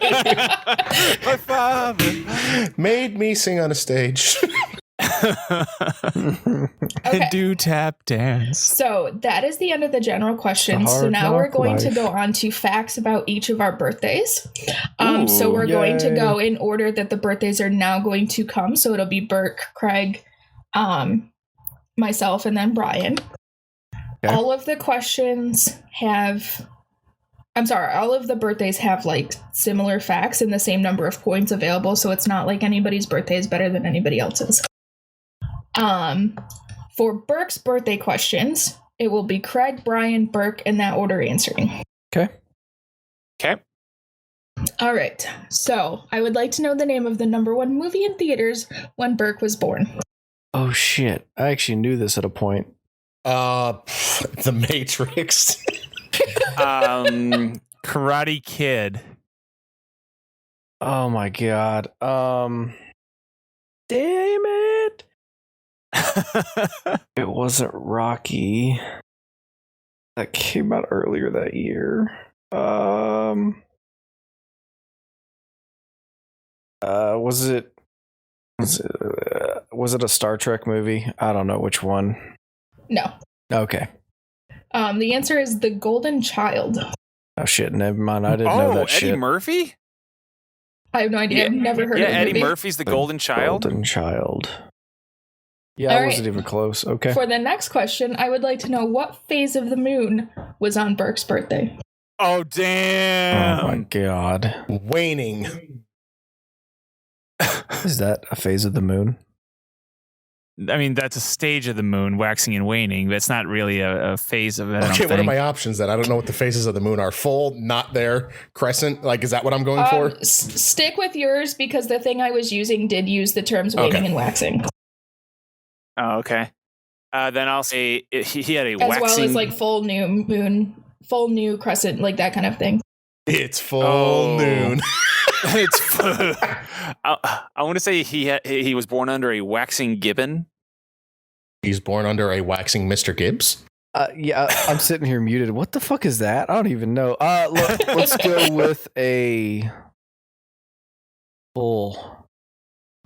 my father Made me sing on a stage. Okay. do tap dance." So that is the end of the general questions. So hard now we're knock going to life. go on to facts about each of our birthdays. So Ooh, we're going to yay. go in order that the birthdays are now going to come. So it'll be Burke, Craig, myself, and then Brian. Okay. All of the questions have... all of the birthdays have like similar facts and the same number of points available, so it's not like anybody's birthday is better than anybody else's. For Burke's birthday questions, it will be Craig, Brian, Burke in that order answering. Okay. Okay. All right. So I would like to know the name of the #1 movie in theaters when Burke was born. Oh shit! I actually knew this at a point. The Matrix. Karate Kid. Oh my god. Damn it! It wasn't Rocky. That came out earlier that year. Was it Was it a Star Trek movie? I don't know which one. No. Okay. The answer is The Golden Child. Oh shit! Never mind. I didn't know that Eddie shit. Murphy? I have no idea. I've never heard of the Eddie movie. Murphy's The Golden Child. Golden Child. Yeah, All I right. wasn't even close. Okay. For the next question, I would like to know what phase of the moon was on Burke's birthday. Oh Oh damn! my god. Waning. Is that a phase of the moon? I mean, that's a stage of the moon, waxing and waning. But it's not really a phase of it. I don't Okay, what are think. my options then? I don't know what the phases of the moon are. Full, not there, crescent. Like, is that what I'm going for? Stick with yours because the thing I was using did use the terms waning Okay. and waxing, Oh, okay. Then I'll say he had a as waxing. well as like full new moon, full new crescent, like that kind of thing. It's full Oh. noon. It's. I want to say he was born under a waxing gibbon. He's born under a waxing Mr. Gibbs. Yeah, I'm sitting here muted. What the fuck is that? I don't even know. Let's go with a full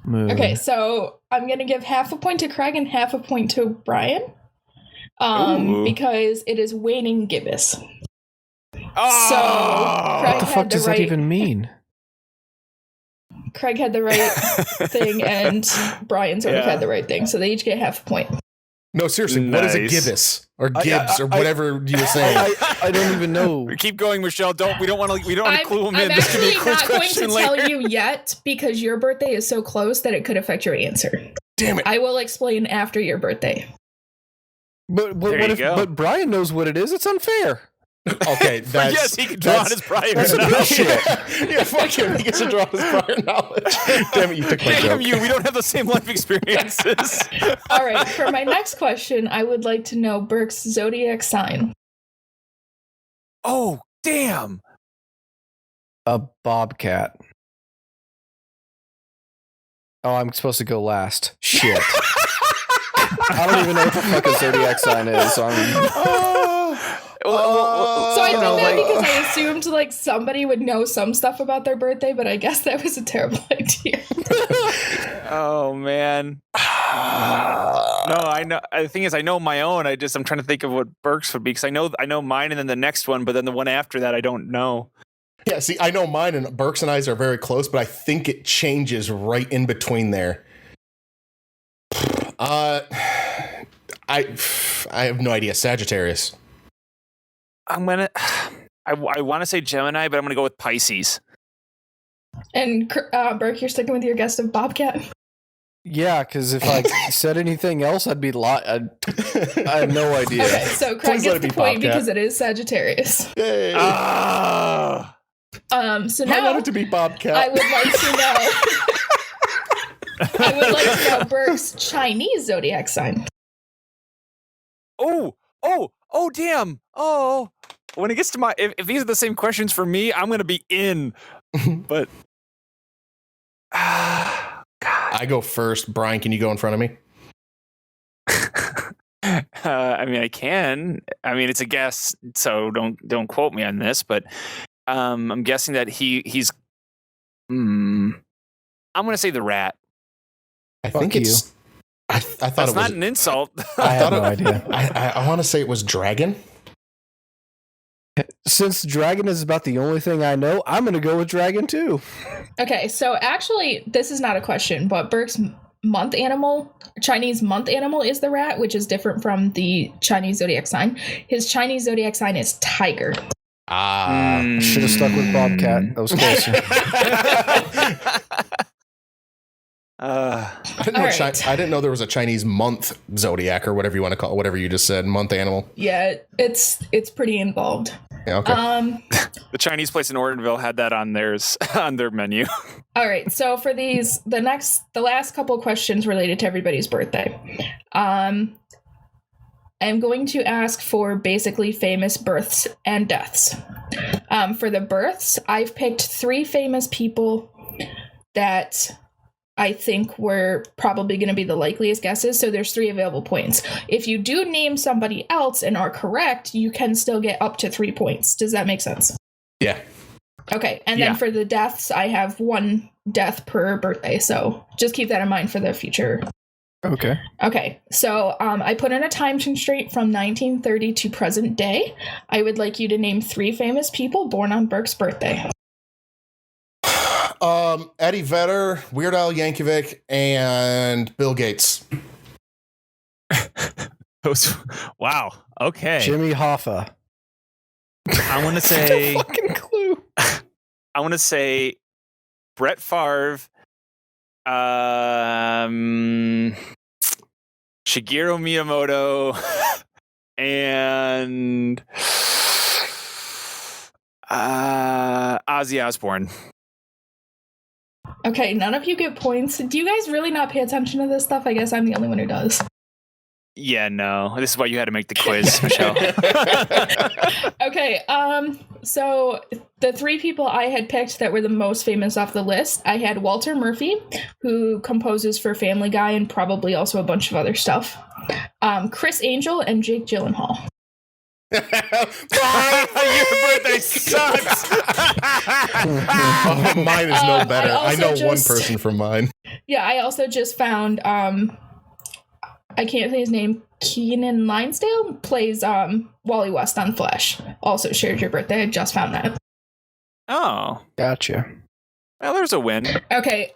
moon. Okay, so I'm gonna give half a point to Craig and half a point to Brian, Ooh. because it is waning gibbous. Oh! Craig What the had fuck the does that right- even mean? Craig had the right thing, and Brian sort of Yeah. had the right thing, so they each get half a point. No, seriously, what is a Nice. gibbous or Gibbs or whatever you were saying? I don't even know. Keep going, Michelle. We don't want to clue him in. I'm This could be actually a quiz not going to question tell later. you yet because your birthday is so close that it could affect your answer. Damn it. I will explain after your birthday. But There what you if? go. But Brian knows what it is. It's unfair. Okay, that's Yes, he can draw on his prior that's knowledge. bullshit. Yeah, fuck him. He gets to draw his prior knowledge. Damn it, you took my Damn joke. you, we don't have the same life experiences. All right, for my next question, I would like to know Burke's zodiac sign. Oh, damn. A bobcat. Oh, I'm supposed to go last. Shit. I don't even know what the fuck a zodiac sign is. So So I you did know, that like- because I assumed like somebody would know some stuff about their birthday, but I guess that was a terrible idea. Oh, man. No, I know. The thing is, I know my own. I'm trying to think of what Burke's would be because I know mine and then the next one, but then the one after that, I don't know. Yeah, see, I know mine and Burke's and I's are very close, but I think it changes right in between there. I have no idea. Sagittarius. I want to say Gemini, but I'm gonna go with Pisces. And Burke, you're sticking with your guess of Bobcat. yeah, because if I said anything else, I'd be I have no idea. Okay, so Craig Please let gets it the be point Bobcat. because it is Sagittarius. Yay. Ah. So I now want it to be Bobcat. I would like to know. I would like to know Burke's Chinese zodiac sign. Oh, damn. Oh, when it gets to my, if these are the same questions for me, I'm going to be in. But, God. I go first. Brian, can you go in front of me? I mean, I can. I mean, it's a guess, so don't quote me on this. But I'm guessing that he's. I'm going to say the rat. I Fuck think you. it's. I thought That's it not was. an insult. I have thought no it- idea. I want to say it was dragon. Since dragon is about the only thing I know, I'm going to go with dragon too. Okay, so actually, this is not a question, but Burke's month animal, Chinese month animal, is the rat, which is different from the Chinese zodiac sign. His Chinese zodiac sign is tiger. Ah. Should have stuck with bobcat. That was closer. I didn't know All right. I didn't know there was a Chinese month zodiac or whatever you want to call it, whatever you just said, month animal. Yeah, it's pretty involved. Yeah, okay. The Chinese place in Ortonville had that on theirs on their menu. All right, so for these, the last couple questions related to everybody's birthday. I'm going to ask for basically famous births and deaths. For the births, I've picked 3 famous people that I think were probably going to be the likeliest guesses. So there's 3 available points. If you do name somebody else and are correct, you can still get up to 3 points. Does that make sense? Yeah. Okay, and Yeah. then for the deaths, I have 1 death per birthday. So just keep that in mind for the future Okay. Okay, so I put in a time constraint from 1930 to present day. I would like you to name 3 famous people born on Burke's birthday. Eddie Vedder, Weird Al Yankovic, and Bill Gates. Wow. Okay. Jimmy Hoffa. I want to say. Fucking clue. I want to say Brett Favre, Shigeru Miyamoto, and Ozzy Osbourne. Okay, none of you get points. Do you guys really not pay attention to this stuff? I guess I'm the only one who does. Yeah, no. This is why you had to make the quiz, Michelle. Okay, so the 3 people I had picked that were the most famous off the list, I had Walter Murphy, who composes for Family Guy and probably also a bunch of other stuff. Chris Angel and Jake Gyllenhaal. Your birthday sucks. Mine is no better. I know one just- person from mine. Yeah, I also just found I can't say his name. Keenan Linesdale plays Wally West on Flash. Also shared your birthday. I just found that. Oh, Gotcha. well, there's a win. Okay,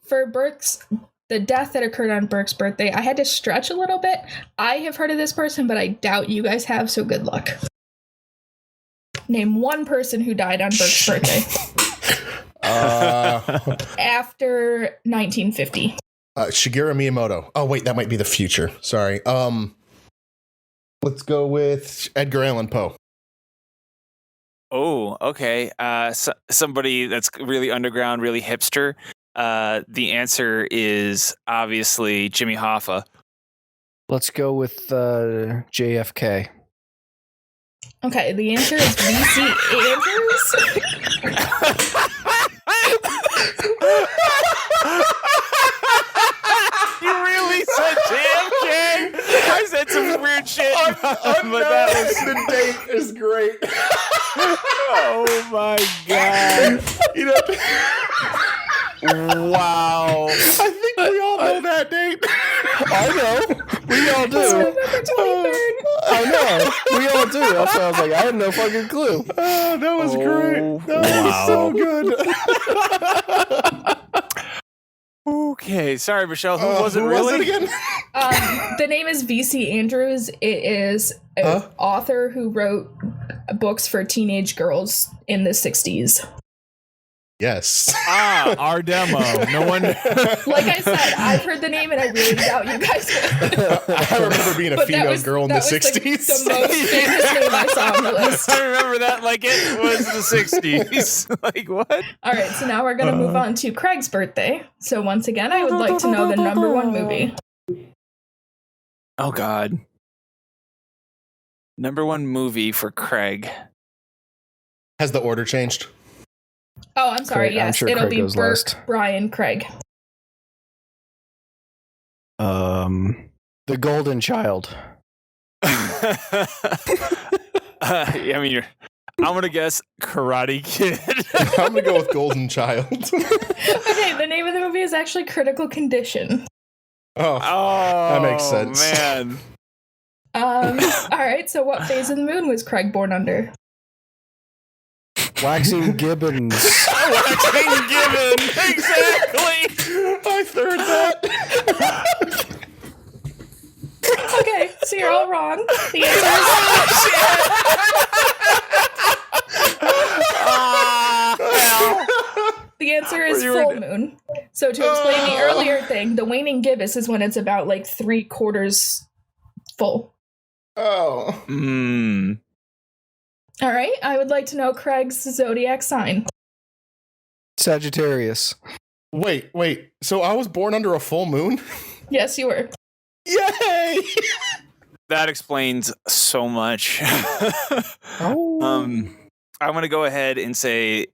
for Burke's, the death that occurred on Burke's birthday, I had to stretch a little bit. I have heard of this person, but I doubt you guys have, so good luck. Name one person who died on Burke's birthday after 1950. Shigeru Miyamoto. Oh, wait, that might be the future. Sorry. Let's go with Edgar Allan Poe. Oh, okay. Somebody that's really underground, really hipster. The answer is obviously Jimmy Hoffa. Let's go with JFK. Okay, the answer is V.C. Andrews. You really said JFK? I said some weird shit. But that was the date is great. oh my god! You know, Wow. I think we all know that date. I know. We all do. November 23rd. I know. We all do. That's why I was like, I had no fucking clue. Oh, that was great. That was so good. Okay, sorry, Michelle. Who was it who really? was it again? The name is V.C. Andrews. It is an author who wrote books for teenage girls in the 60s. Yes. Our demo. No one. Like I said, I've heard the name and I really doubt you guys would. I remember being a But female girl in the 60s. The most famous name I saw on the list. I remember that like it was the 60s. Like, what? All right, so now we're going to move on to Craig's birthday. So once again, I would like to know the number 1 movie. Oh, God. Number 1 movie for Craig. Has the order changed? Oh, I'm sorry. Craig, I'm Yes, sure it'll Craig be goes Burke, last. Brian, Craig. The Golden Child. I mean, I'm going to guess Karate Kid. I'm going to go with Golden Child. Okay, the name of the movie is actually Critical Condition. Oh, that makes sense. Man. All right, so what phase of the moon was Craig born under? Waxing Gibbons. Waxing Gibbon. Exactly. I third that. Okay, so you're all wrong. The answer The answer is full moon. So to explain the earlier thing, the waning gibbous is when it's about like 3/4 full. Oh. All right, I would like to know Craig's zodiac sign. Sagittarius. Wait. So I was born under a full moon? Yes, you were. Yay! That explains so much. Oh. I'm going to go ahead and say,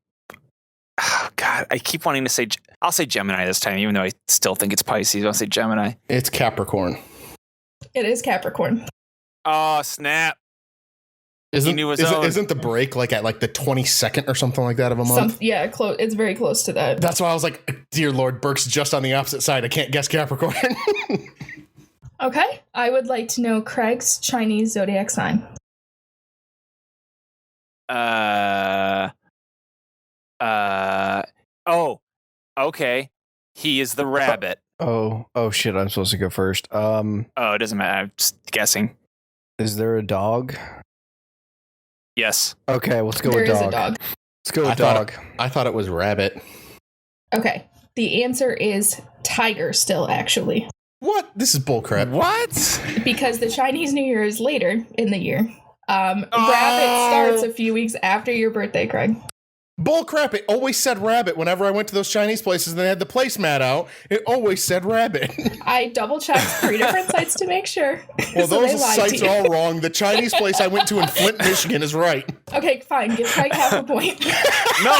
oh God, I keep wanting to say, I'll say Gemini this time, even though I still think it's Pisces. I'll say Gemini. It's Capricorn. It is Capricorn. Oh, snap. Isn't the break like at like the 22nd or something like that of a month? Close. It's very close to that. That's why I was like, dear Lord, Burke's just on the opposite side. I can't guess Capricorn. Okay, I would like to know Craig's Chinese zodiac sign. Oh, okay. He is the rabbit. Oh shit! I'm supposed to go first. Oh, it doesn't matter. I'm just guessing. Is there a dog? Yes. Okay, let's go There with is dog. a dog. Let's go with dog. I thought it was rabbit. Okay, the answer is tiger still, actually. What? This is bullcrap. What? Because the Chinese New Year is later in the year. Rabbit starts a few weeks after your birthday, Craig. Bullcrap. It always said rabbit whenever I went to those Chinese places and they had the placemat out. It always said rabbit. I double-checked 3 different sites to make sure. Well, So they those lied sites to are you. all wrong. The Chinese place I went to in Flint, Michigan is right. Okay, fine. Give Craig half a point. No,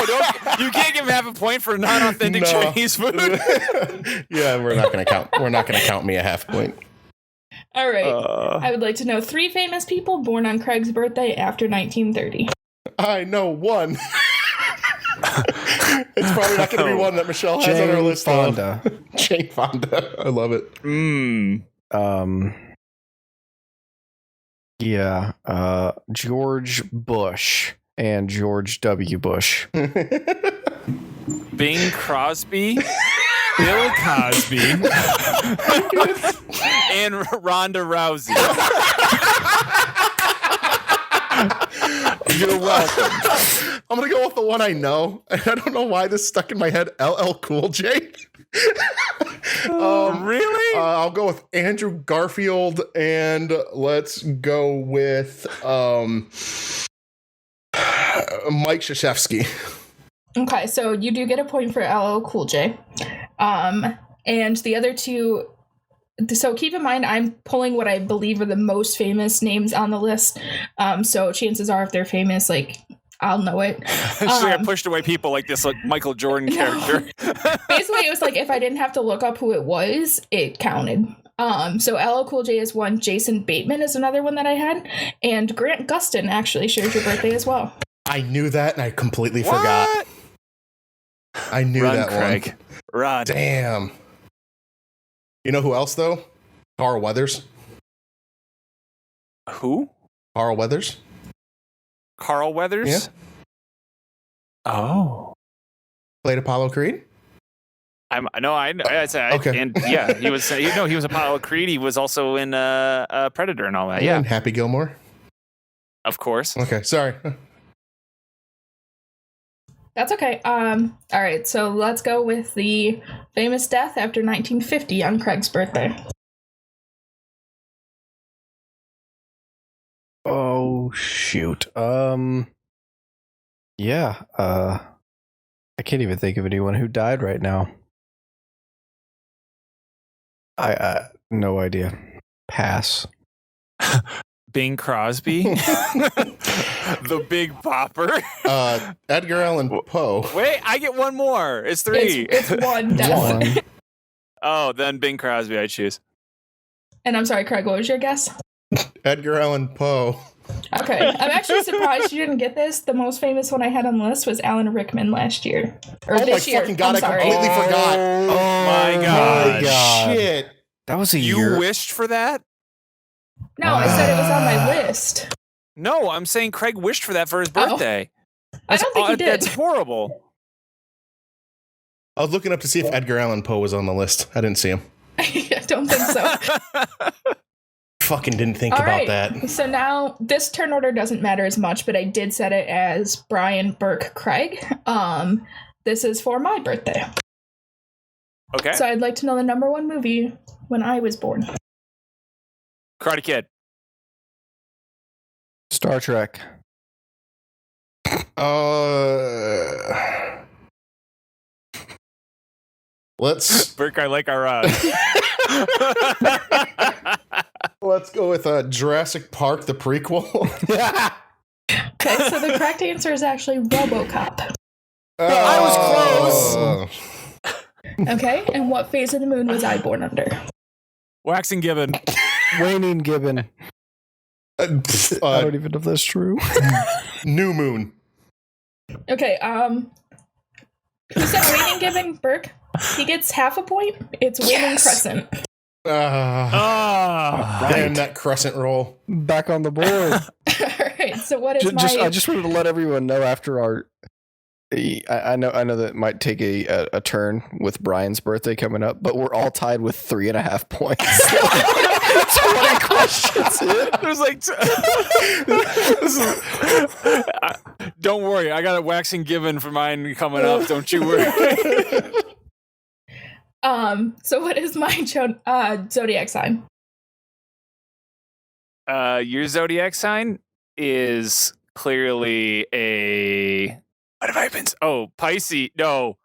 you can't give him half a point for non-authentic No. Chinese food. Yeah, we're not going to count me a half point. All right. I would like to know 3 famous people born on Craig's birthday after 1930. I know one. It's probably not going to be one that Michelle has on her list. Fonda. Jane Fonda. I love it. Yeah. George Bush and George W. Bush. Bing Crosby, Bill Cosby, and Ronda Rousey. You're welcome. I'm going to go with the one I know. I don't know why this stuck in my head. LL Cool J. Really? I'll go with Andrew Garfield, and let's go with Mike Krzyzewski. Okay, so you do get a point for LL Cool J. And the other 2... So keep in mind, I'm pulling what I believe are the most famous names on the list. So chances are, if they're famous, like, I'll know it. Actually, I pushed away people like this, like Michael Jordan character. Basically, it was like if I didn't have to look up who it was, it counted. So LL Cool J is one. Jason Bateman is another one that I had. And Grant Gustin actually shares your birthday as well. I knew that, and I completely forgot. I knew Run, that Craig. one. Run. Damn. You know who else, though? Carl Weathers. Who? Carl Weathers. Carl Weathers? Yeah. Oh. Played Apollo Creed. I know. Okay. And yeah, he was. He was Apollo Creed. He was also in Predator and all that. Yeah, And Happy Gilmore. of course. Okay, sorry. That's okay. All right, so let's go with the famous death after 1950 on Craig's birthday. Oh shoot. Yeah. I can't even think of anyone who died right now. I no idea. Pass. Bing Crosby, the Big Bopper. Edgar Allan Poe. Wait, I get one more. It's 3. It's one death. One. Oh, then Bing Crosby. I choose. And I'm sorry, Craig, what was your guess? Edgar Allan Poe. Okay, I'm actually surprised you didn't get this. The most famous one I had on the list was Alan Rickman last year. Or Oh my this year. fucking god! I'm I sorry. completely forgot. Oh my God. god! Shit. That was a You year. wished for that? No, I said it was on my list. No, I'm saying Craig wished for that for his birthday. I don't think he did. That's horrible. I was looking up to see if Edgar Allan Poe was on the list. I didn't see him. I don't think so. Fucking didn't think All about right. that. So now this turn order doesn't matter as much, but I did set it as Brian Burke Craig. This is for my birthday. Okay. So I'd like to know the number 1 movie when I was born. Karate Kid. Star Trek. Let's Burke, I like our let's go with Jurassic Park, the prequel. Okay, so the correct answer is actually RoboCop. I was close. Okay, and what phase of the moon was I born under? Waxing Gibbon. Waning Gibbon. I don't even know if that's true. New moon. Okay, who said waning given, Burke? He gets half a point. It's waning crescent. Damn that crescent roll. Back on the board. Alright, so what is I just wanted to let everyone know after our I know that it might take a turn with Brian's birthday coming up, but we're all tied with 3.5 points. 20 questions in. There's like don't worry, I got a waxing given for mine coming up. Don't you worry. So what is my zodiac sign? Your zodiac sign is clearly a. What have I been? Oh, Pisces. No,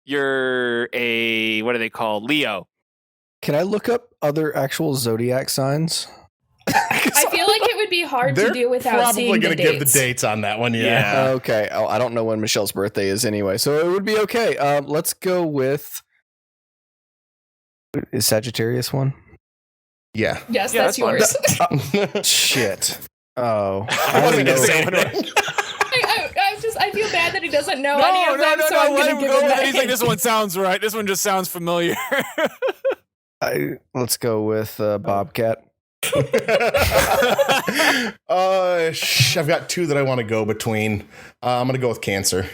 you're a. What are they called? Leo. Can I look up other actual zodiac signs? I feel like it would be hard to do without seeing the dates. They're probably going to give the dates on that one, yeah. Okay. Oh, I don't know when Michelle's birthday is anyway, so it would be okay. Let's go with... Is Sagittarius one? Yeah. Yes, that's yours. Shit. Oh. I wasn't going to say anything. I feel bad that he doesn't know any of them, so I'm going to give him that. He's like, this one sounds right. This one just sounds familiar. Let's go with Bobcat. I've got two that I want to go between. I'm going to go with Cancer.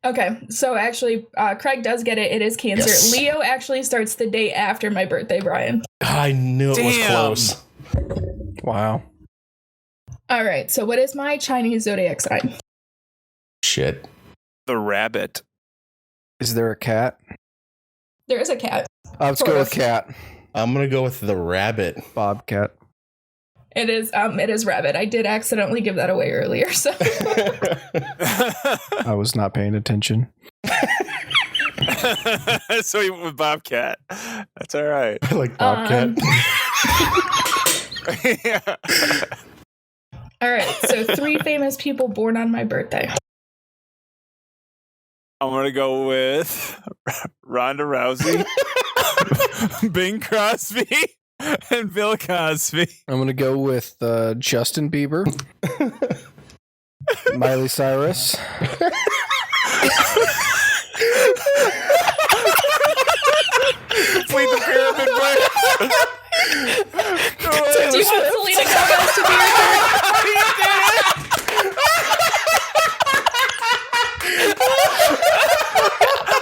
Okay, so actually, Craig does get it. It is Cancer. Yes. Leo actually starts the day after my birthday, Brian. I knew it was close. Wow. All right, so what is my Chinese zodiac sign? Shit. The rabbit. Is there a cat? There is a cat. Let's go with cat. I'm going to go with the rabbit. Bobcat. It is rabbit. I did accidentally give that away earlier, so. I was not paying attention. So you went with Bobcat. That's all right. I like Bobcat. Yeah. All right, so 3 famous people born on my birthday. I'm going to go with Ronda Rousey, Bing Crosby, and Bill Cosby. I'm going to go with Justin Bieber, Miley Cyrus. Complete the pyramid break. Do you want Selena Gomez to be your third?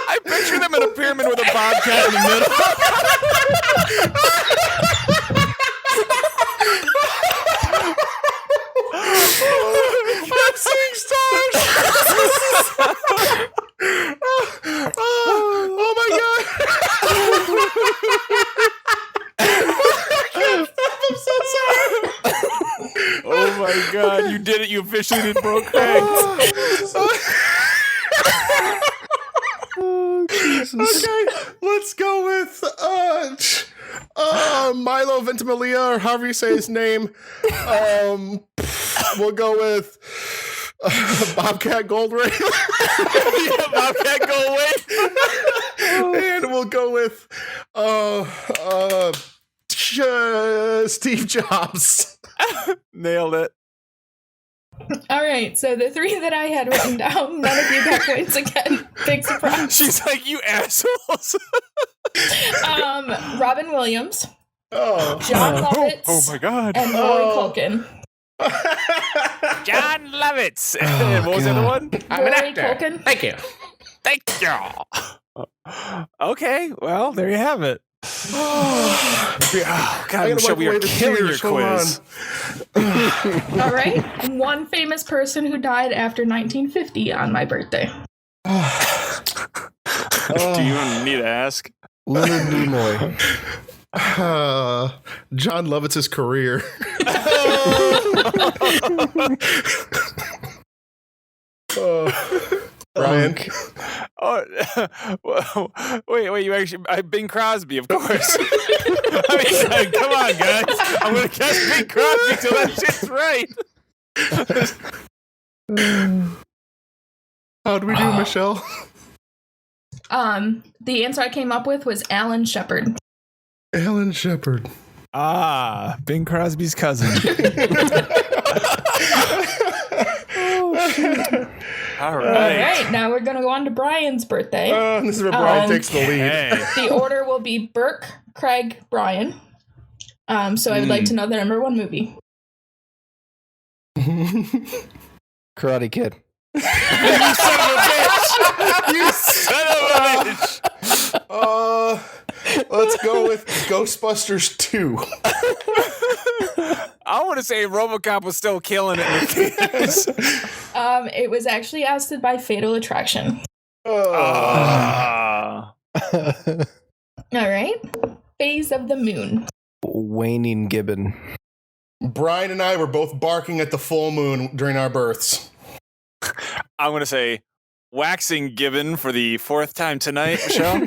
I picture them in a pyramid with a bobcat in the middle. Dancing stars. Oh my god. I'm so sorry. Oh my god, you did it. You officially did broke Craig. Okay, let's go with Milo Ventimiglia, or however you say his name. We'll go with Bobcat Goldthwait. Yeah, Bobcat Goldthwait. And we'll go with Steve Jobs. Nailed it. All right, so the 3 that I had written down, none of you got points again. Big surprise. She's like, you assholes. Robin Williams, Oh, John Lovitz, oh my god, and Rory Culkin. John Lovitz. And what was the other one? I'm an Rory actor. Culkin. Thank you. Thank you. Okay, well, there you have it. Oh, God, Michelle, we are killing your quiz. All right, one famous person who died after 1950 on my birthday. Do you even need to ask? Leonard Nimoy. John Lovitz's career. Brian. Oh, wait, you actually, Bing Crosby, of course. I mean, come on, guys. I'm going to guess Bing Crosby till that shit's right. How do we do, Michelle? The answer I came up with was Alan Shepard. Alan Shepard. Bing Crosby's cousin. All All right, now we're going to go on to Brian's birthday. This is where Brian takes the lead. Hey. The order will be Burke, Craig, Brian. So I would like to know the number one movie. Karate Kid. You son of a bitch! You son of a bitch! Let's go with Ghostbusters 2. I want to say RoboCop was still killing it in the theaters. It was actually ousted by Fatal Attraction. Ah. All right. Phase of the Moon. Waning Gibbon. Brian and I were both barking at the full moon during our births. I'm going to say waxing Gibbon for the fourth time tonight, Michelle.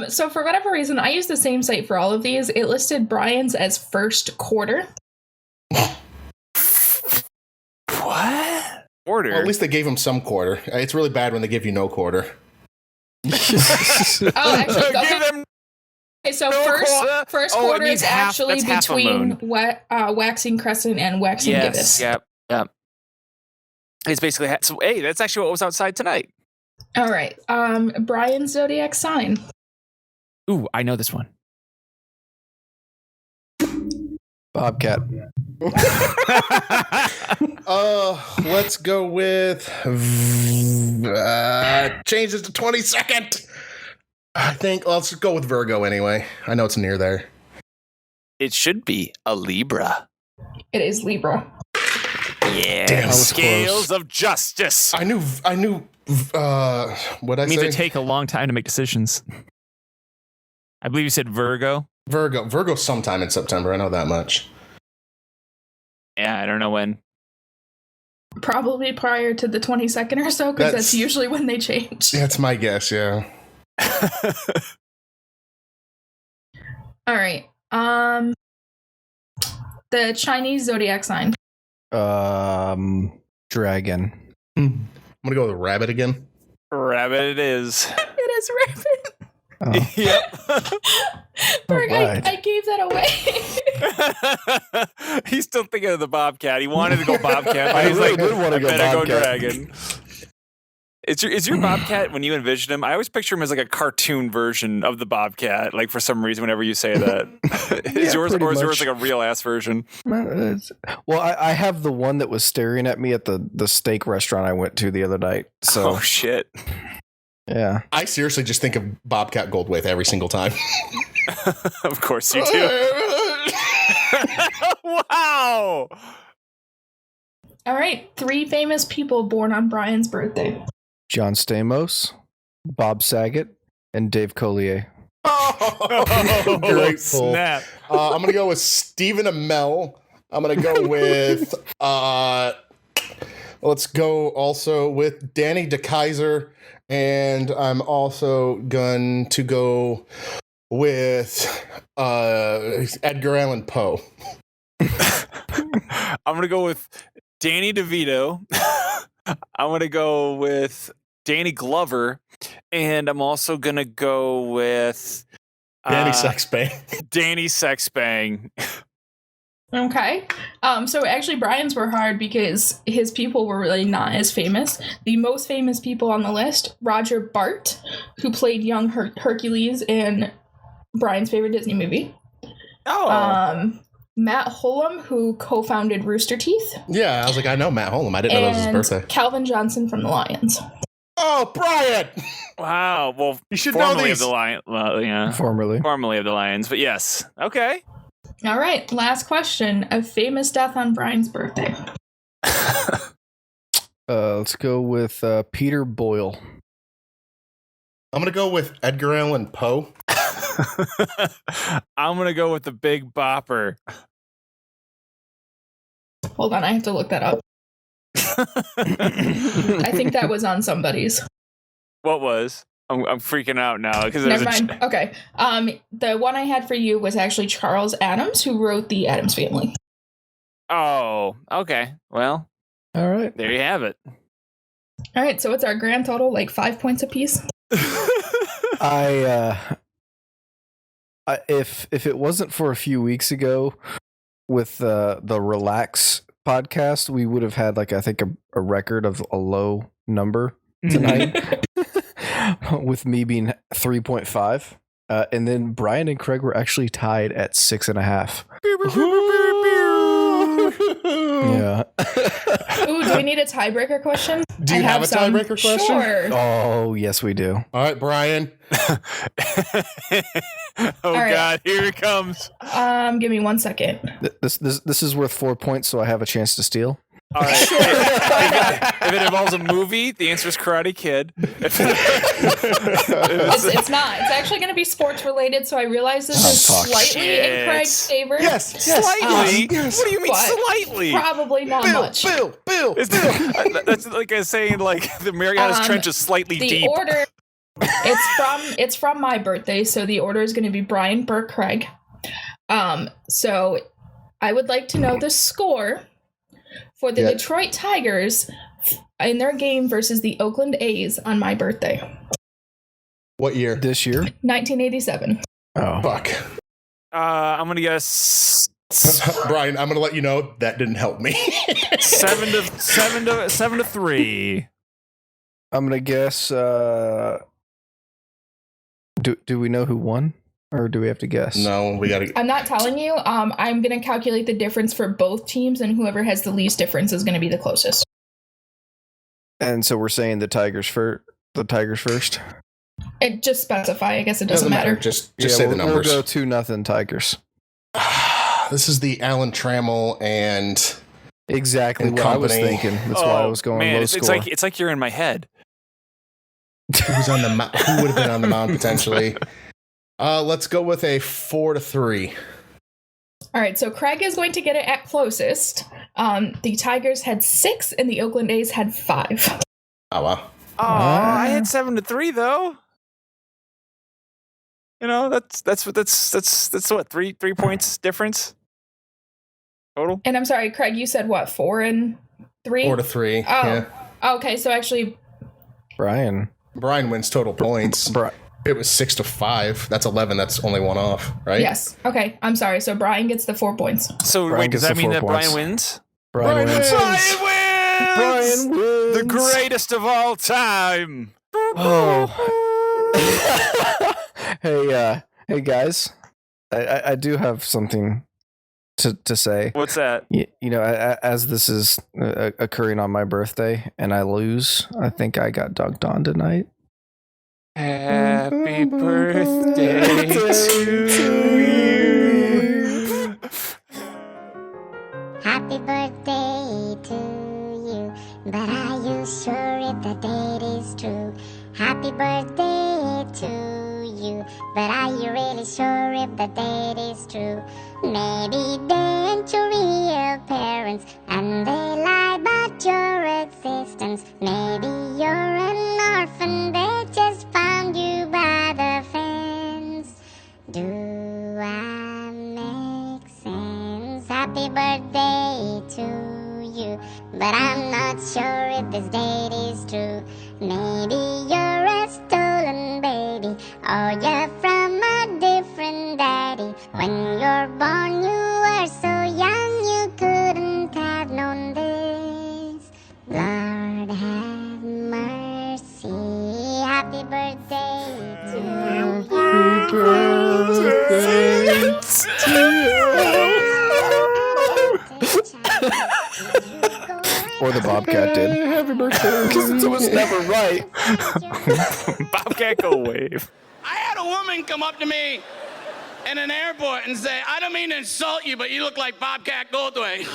So for whatever reason, I used the same site for all of these. It listed Brian's as first quarter. What? Quarter? Well, at least they gave him some quarter. It's really bad when they give you no quarter. Oh, actually, Give okay. them Okay, so no quarter? first Oh, it quarter means is half- actually that's half a between moon. waxing crescent and waxing gibbous. Yep. It's basically so. Hey, that's actually what was outside tonight. All right. Brian's zodiac sign. Ooh, I know this one. Bobcat. Let's go with changes to 22nd. I think let's go with Virgo anyway. I know it's near there. It should be a Libra. It is Libra. Yeah. Damn, I was Scales close. of justice. I knew what I It means say? it take a long time to make decisions. I believe you said Virgo. Virgo sometime in September. I know that much. Yeah, I don't know when. Probably prior to the 22nd or so, because that's usually when they change. That's my guess, yeah. All right. The Chinese zodiac sign. Dragon. I'm gonna go with rabbit again. Rabbit it is. It is rabbit. Oh. Yep. Berg, Alright. I gave that away. He's still thinking of the Bobcat. He wanted to go Bobcat, but I he's really like, did want to I go better go Bobcat. dragon. Is your Bobcat, when you envision him, I always picture him as like a cartoon version of the Bobcat, like for some reason whenever you say that. Is yours pretty or is yours much. like a real ass version? Well, I have the one that was staring at me at the steak restaurant I went to the other night. So Oh shit. yeah. I seriously just think of Bobcat Goldthwait every single time. Of course you do. Wow. All right. 3 famous people born on Brian's birthday. John Stamos, Bob Saget, and Dave Collier. Oh, great pull. Snap. I'm gonna go with Stephen Amell. I'm gonna go with let's go also with Danny DeKaiser, and I'm also going to go with Edgar Allan Poe. I'm gonna go with Danny DeVito. I'm gonna go with Danny Glover, and I'm also gonna go with Danny Sexbang. Danny Sexbang. Okay. So actually Brian's were hard because his people were really not as famous. The most famous people on the list, Roger Bart, who played young Hercules in Brian's favorite Disney movie. Oh. Matt Hullum, who co-founded Rooster Teeth. Yeah, I was like, I know Matt Hullum. I didn't know that was his And birthday. Calvin Johnson from the Lions. Oh, Brian! Wow. Well, You should know formerly these. of the Lion. Well, yeah. Formerly. Formerly of the Lions, but yes. Okay. All right, last question. A famous death on Brian's birthday. Let's go with Peter Boyle. I'm gonna go with Edgar Allan Poe. I'm gonna go with the Big Bopper. Hold on, I have to look that up. I think that was on somebody's. What was? I'm freaking out now because Never mind. Okay. The one I had for you was actually Charles Addams, who wrote The Addams Family. Oh, okay. Well, All right. there you have it. All right, so what's our grand total? Like 5 points apiece? I if it wasn't for a few weeks ago with the Relax podcast, we would have had like I think a record of a low number tonight with me being 3.5. And then Brian and Craig were actually tied at 6.5. Yeah. Ooh, do we need a tiebreaker question? Do you have a tiebreaker question? Sure. Oh, yes, we do. All right, Brian. Right. God, here it comes. Give me 1 second. This is worth 4 points, so I have a chance to steal. All right. If it involves a movie, the answer is Karate Kid. It's not. It's actually going to be sports related, so I realize this is slightly in Craig's favor. Yes. Slightly? Yes. What do you mean What? slightly? Probably not much. Bill. That's like saying like the Marianas Trench is slightly The deep. order, it's from my birthday, so the order is going to be Brian, Burke, Craig. So I would like to know the score for the Detroit Tigers in their game versus the Oakland A's on my birthday. What year? This year? 1987. Oh. Fuck. I'm gonna guess Brian, I'm gonna let you know that didn't help me. 7 to 3. I'm going to guess... Do we know who won? Or do we have to guess? No, we gotta. I'm not telling you. I'm going to calculate the difference for both teams, and whoever has the least difference is going to be the closest. And so we're saying the Tigers first. It just specify. I guess it doesn't matter. Just say the numbers. We'll go 2-0 Tigers. This is the Alan Trammell and Exactly what I was thinking. That's why I was going low score. It's like you're in my head. who would have been on the mound potentially. Let's go with a 4-3. All right, so Craig is going to get it at closest. The Tigers had 6, and the Oakland A's had 5. Oh wow. Oh, I had 7 to 3 though. You know, that's what 3 points difference total. And I'm sorry, Craig, you said what, 4 and 3? 4-3. Oh, Yeah. okay. So actually, Brian wins total points. It was 6-5. That's 11. That's only one off, right? yes. Okay, I'm sorry. So Brian gets the 4 points. So Brian wait, does gets that the mean 4 that points. Brian wins? Brian wins. Brian wins! Brian wins. The greatest of all time. Oh. Hey guys. I do have something to say. What's that? You know, as this is occurring on my birthday and I lose, I think I got dunked on tonight. Happy birthday to you. Happy birthday to you. But are you sure if the date is true? Happy birthday to you. But are you really sure if the date is true? Maybe they ain't your real parents and they lie about your existence. Maybe you're an orphan, they just found you by the fence. Do I make sense? Happy birthday to you. But I'm not sure if this date is true. Maybe you're a stolen baby, or you're from a different daddy. When you're born, you were so young, you couldn't have known this. Lord have mercy. Happy birthday to you. Happy birthday to you. Or the Bobcat did. Happy birthday. Because it was never right. Bobcat go wave. I had a woman come up to me in an airport and say, I don't mean to insult you, but you look like Bobcat Goldthwait.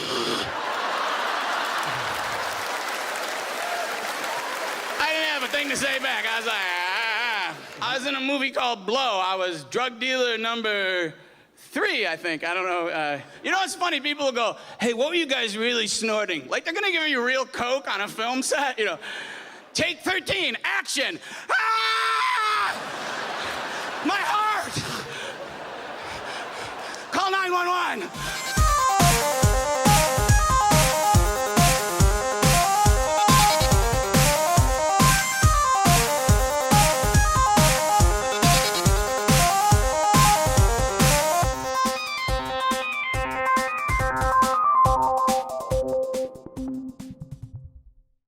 I didn't have a thing to say back. I was like, ah. I was in a movie called Blow. I was drug dealer number 3, I think. I don't know. You know what's funny? People will go, hey, what were you guys really snorting? Like they're gonna give you real coke on a film set, you know. Take 13, action. Ah! My heart! Call 911.